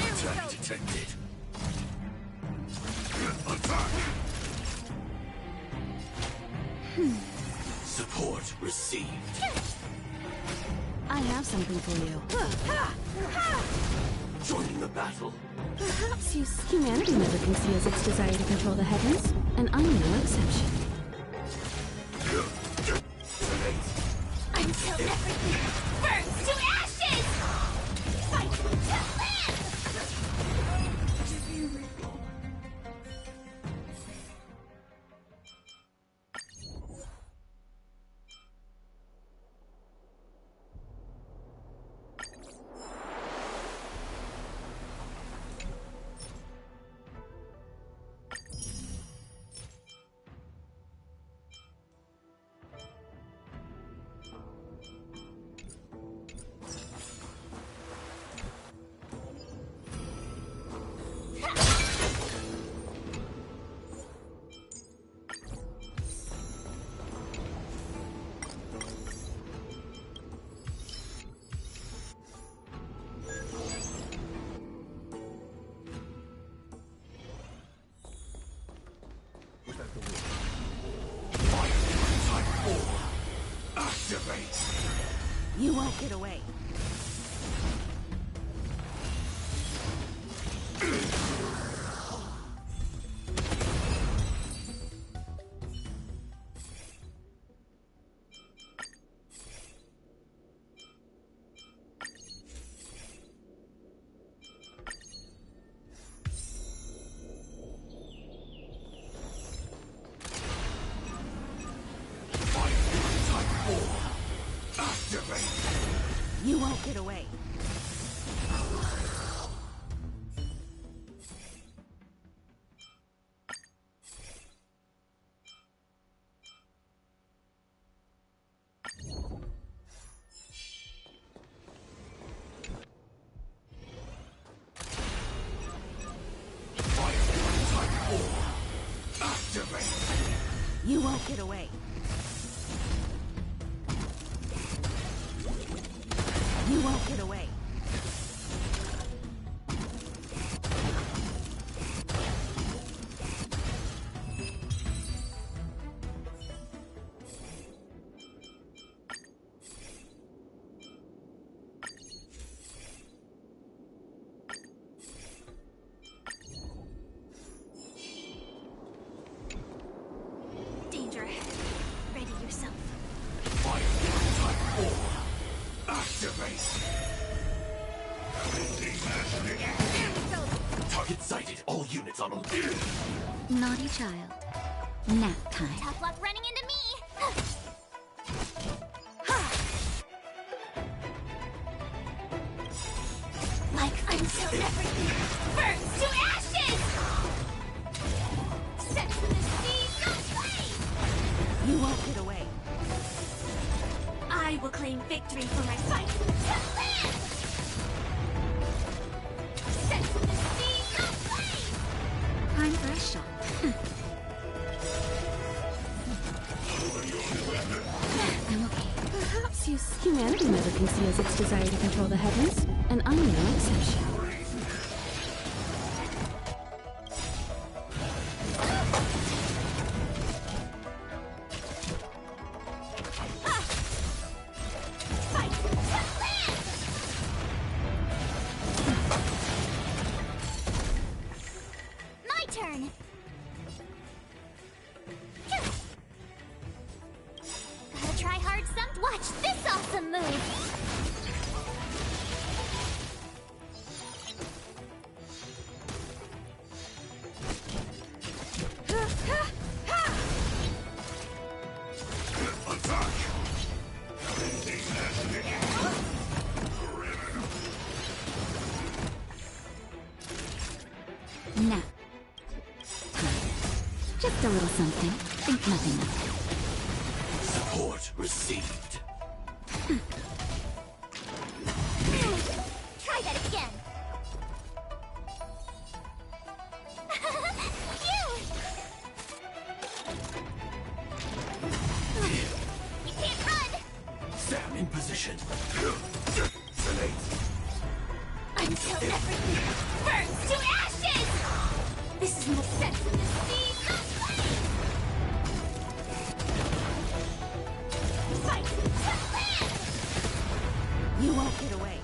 Attack detected. Attack! Support received. I have something for you. Joining the battle. Perhaps humanity never conceals its desire to control the heavens, and I'm no exception. Until everything burns to ashes! Fight to live! You won't get away. You won't get away. You won't get away. You won't get away. Danger ahead. Ready yourself. Target sighted. All units on alert. Naughty child. Nap time. Tough luck running into me. Like until everything burns to ashes. Set to the sea, no play. You won't get away. I will claim victory for my fight. Set to the sea, no play. Time for a shot. I'm okay. Perhaps humanity never conceals its desire to control the heavens, and I'm no exception. My turn. Gotta try hard some. Watch this awesome move. Nap. Time. Just a little something. Think nothing of it. Support received. Try that again. You can't run. Sam in position. Until everything burns to ashes. This is no sense in the sea. No play. Fight to land. You won't get away.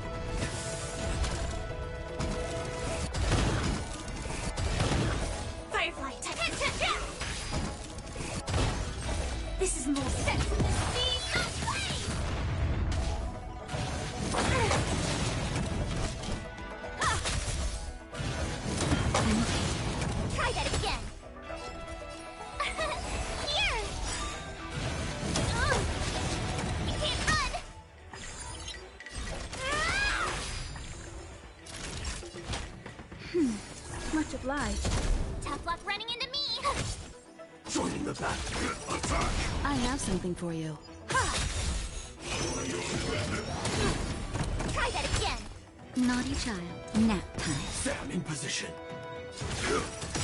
Firefly type. This is more sense in the sea. No play. Try that again. Here. You can't run. Much obliged. Tough luck running into me. Joining the battle. Attack. I have something for you. Try that again. Naughty child. Nap time. Sam in position.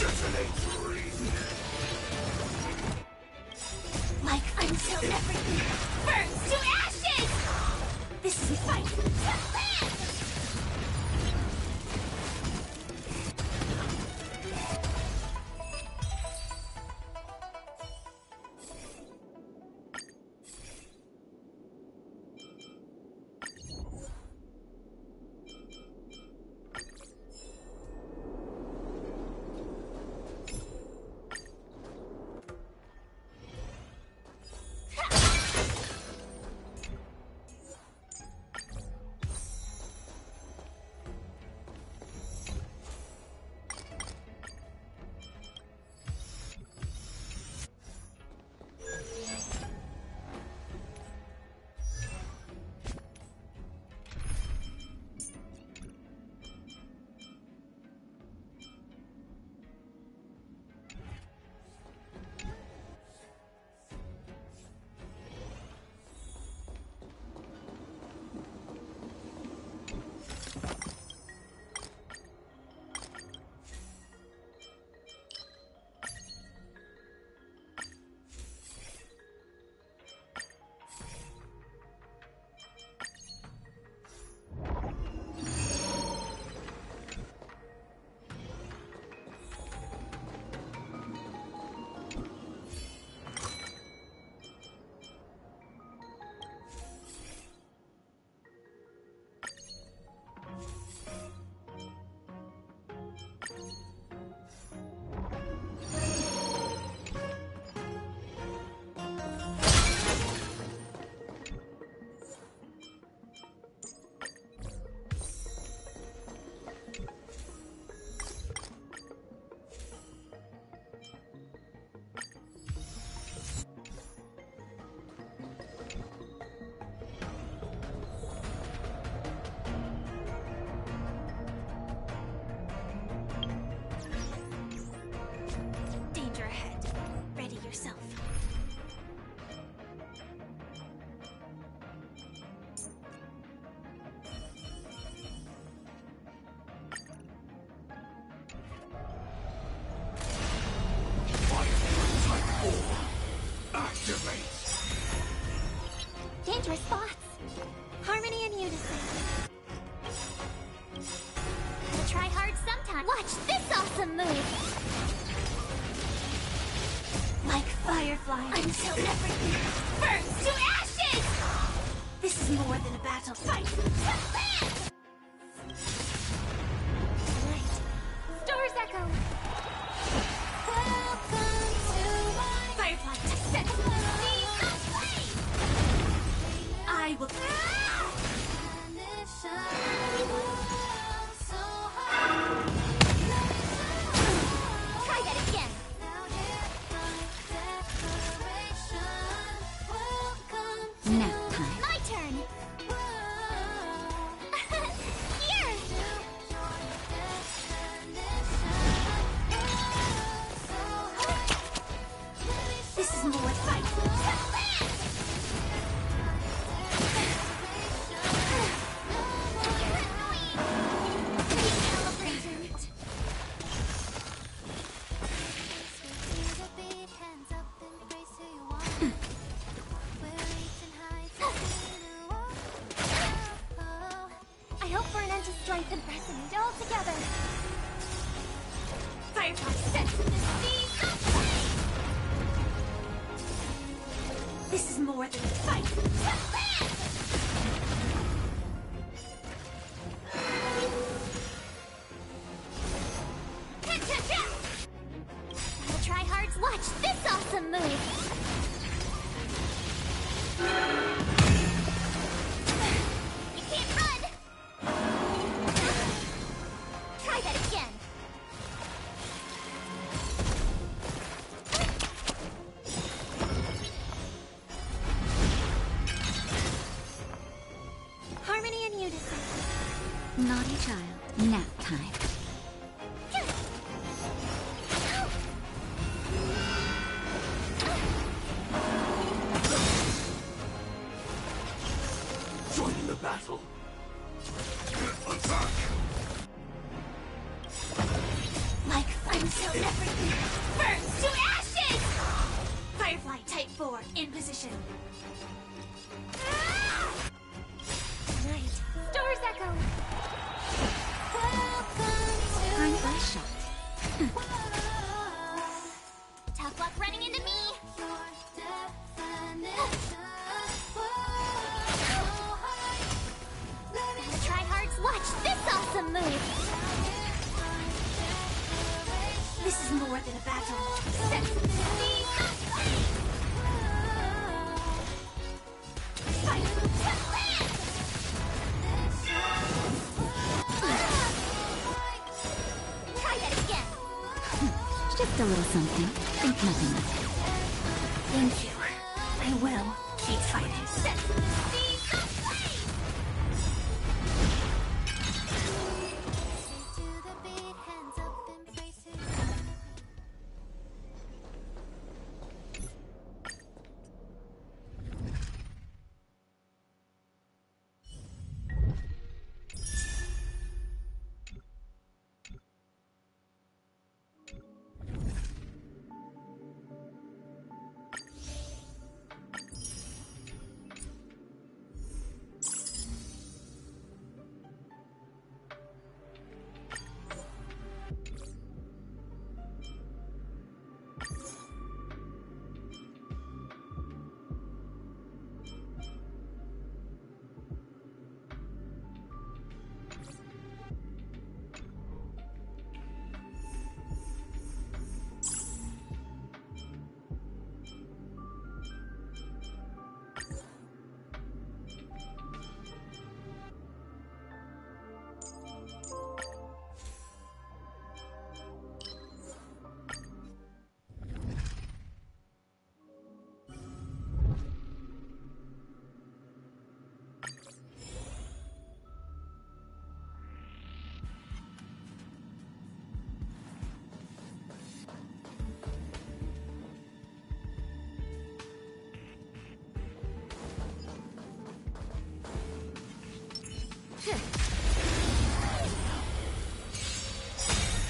Detonate. Like until everything burns to ashes. This is fight to land. Hold your spots. Harmony and unison. Gotta try hard sometime. Watch this awesome move. Like fireflies until everything burns to ashes. This is more than a battle fight. Light. Stars echo. Welcome to my firefly. Set me. I will. Try that again. Nap time. My turn. Here. This is more fight. I hope for an end to strength and precedent all together. Firefly set to the speed of flame. This is more than a fight. I'll try hard. Watch this awesome move. You can't run. Try that again. Harmony and unison. Naughty child. Nap time. Joining the battle. Attack! Like until everything burns to ashes! Firefly Type 4 in position. Night. Stars echo. I'm flash shot. Tough luck running into me. Gotta try hard. Watch this awesome move. This is more than a battle. Set me fight. Try that again. Just a little something. Think nothing of it. Thank you. I will keep fighting. Set me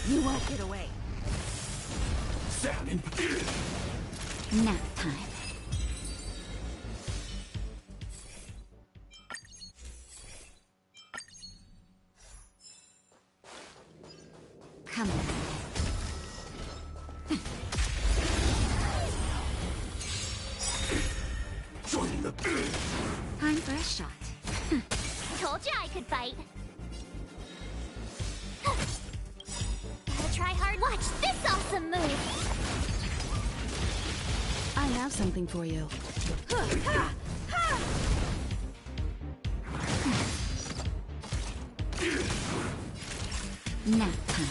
You won't get away. Stand in position. Nap time. Come on. Joining the... Time for a shot. Told you I could fight. Gotta try hard. Watch this awesome move. I have something for you. Nap time.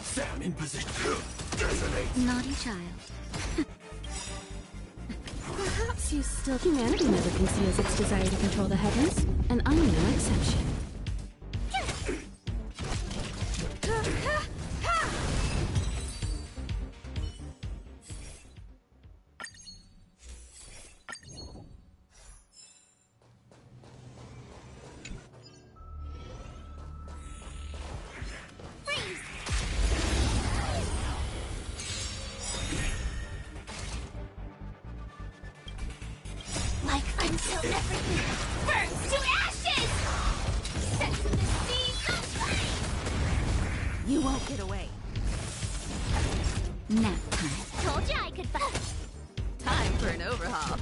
Sam in position. Detonate. Naughty child. Perhaps you still... Humanity never conceals its desire to control the heavens, and I'm no exception. Like until everything burns to ashes! Set the seeds of flame! You won't get away. Nap time. Told you I could fight. Time for an overhaul.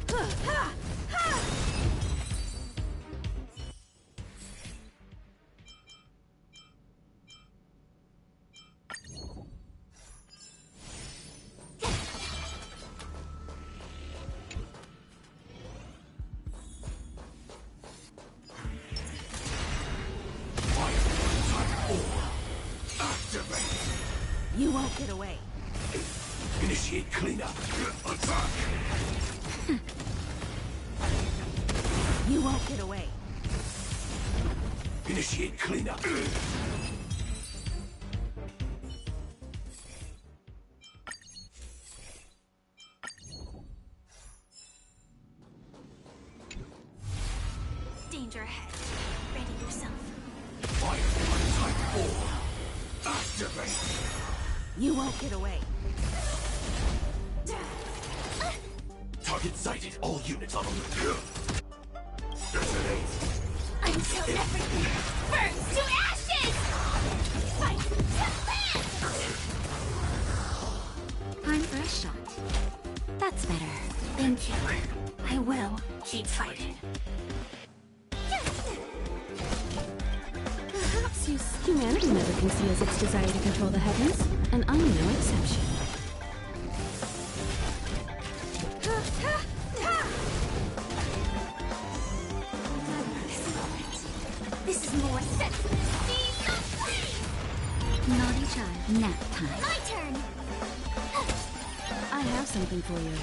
You won't get away. Initiate cleanup. Attack. You won't get away. Initiate cleanup. Danger ahead. Ready yourself. Fire type 4. Activate. You won't get away. Target sighted. All units on alert. Detonate. Until everything burns to ashes! Fight to live! Time for a shot. That's better. Thank you. I will keep fighting. Perhaps you... Humanity never conceals its desire to control the heavens, and I'm no exception. This is more set for the seeds of flame! Naughty child. Nap time. My turn! I have something for you.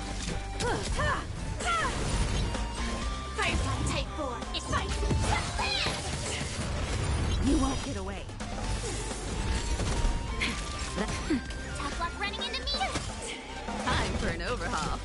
Firefly type 4. It's fight to live! You won't get away. Tough luck running into me! Time for an overhaul.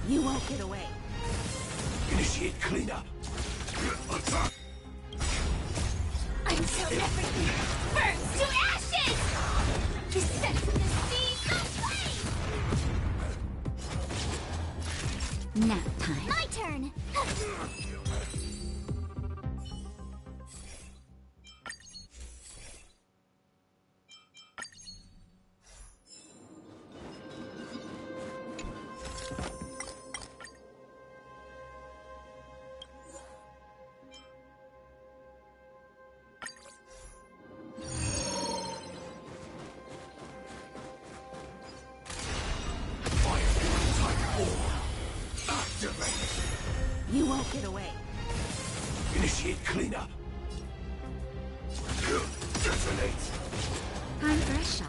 You won't get away. Initiate cleanup. Attack. Until everything burns to ashes! This sets the seeds of flame! Nap time. My turn! won't get away. Initiate cleanup. Detonate. Time for a shot.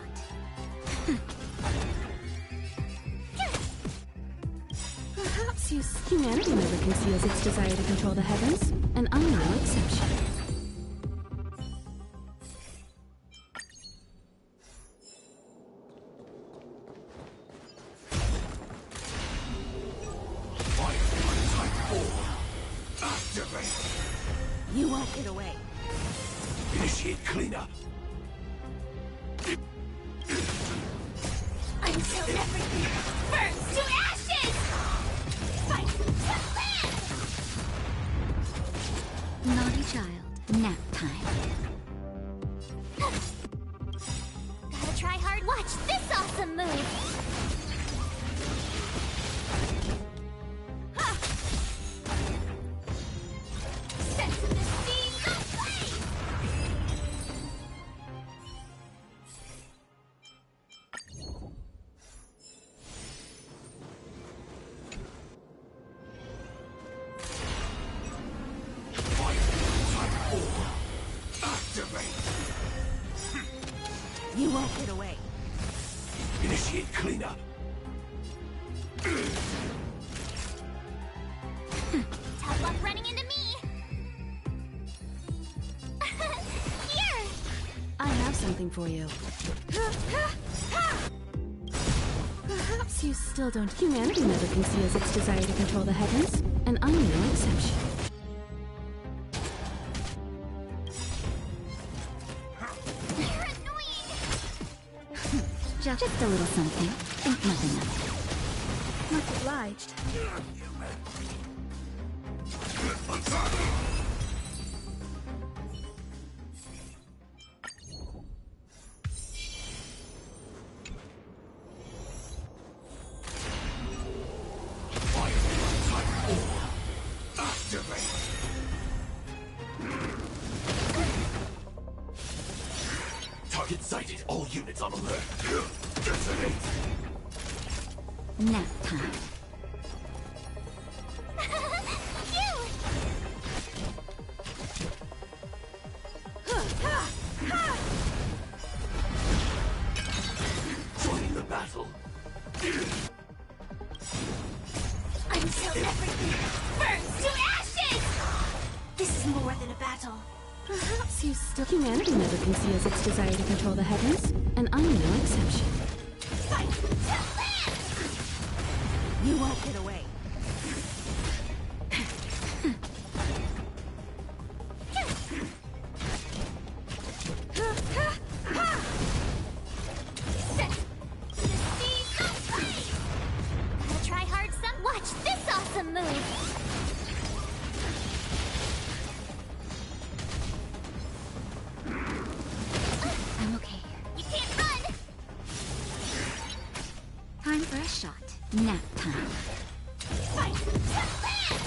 Perhaps humanity never conceals its desire to control the heavens, and I'm no exception. You won't get away. Initiate cleanup. Until everything burns to ashes! Fight to live! Naughty child, nap time. Gotta try hard. Watch this awesome move! Sense of the seas of flame! Activate. You won't get away. Initiate cleanup. Tough luck running into me! Here! I have something for you. Perhaps you still don't. Humanity never conceals its desire to control the heavens, and I'm no exception. You're annoying! Just a little something. Think nothing of it. Much obliged. Activate. Target sighted. All units on alert. Detonate. Nap time. Joining the battle. Until everything burns to ashes! This is more than a battle. Perhaps you still. Humanity never conceals its desire to control the heavens, and I'm no exception. Fight to live! You won't get away. Sense the seas of flame! Gotta try hard some. Watch this awesome move! I'm okay. You can't run! Time for a shot. Nap time. Fight to live!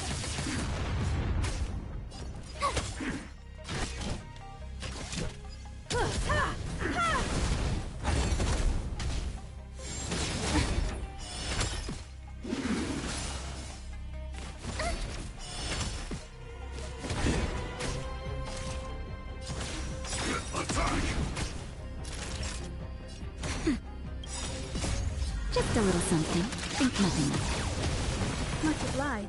Just a little something. Think nothing of it. Much obliged.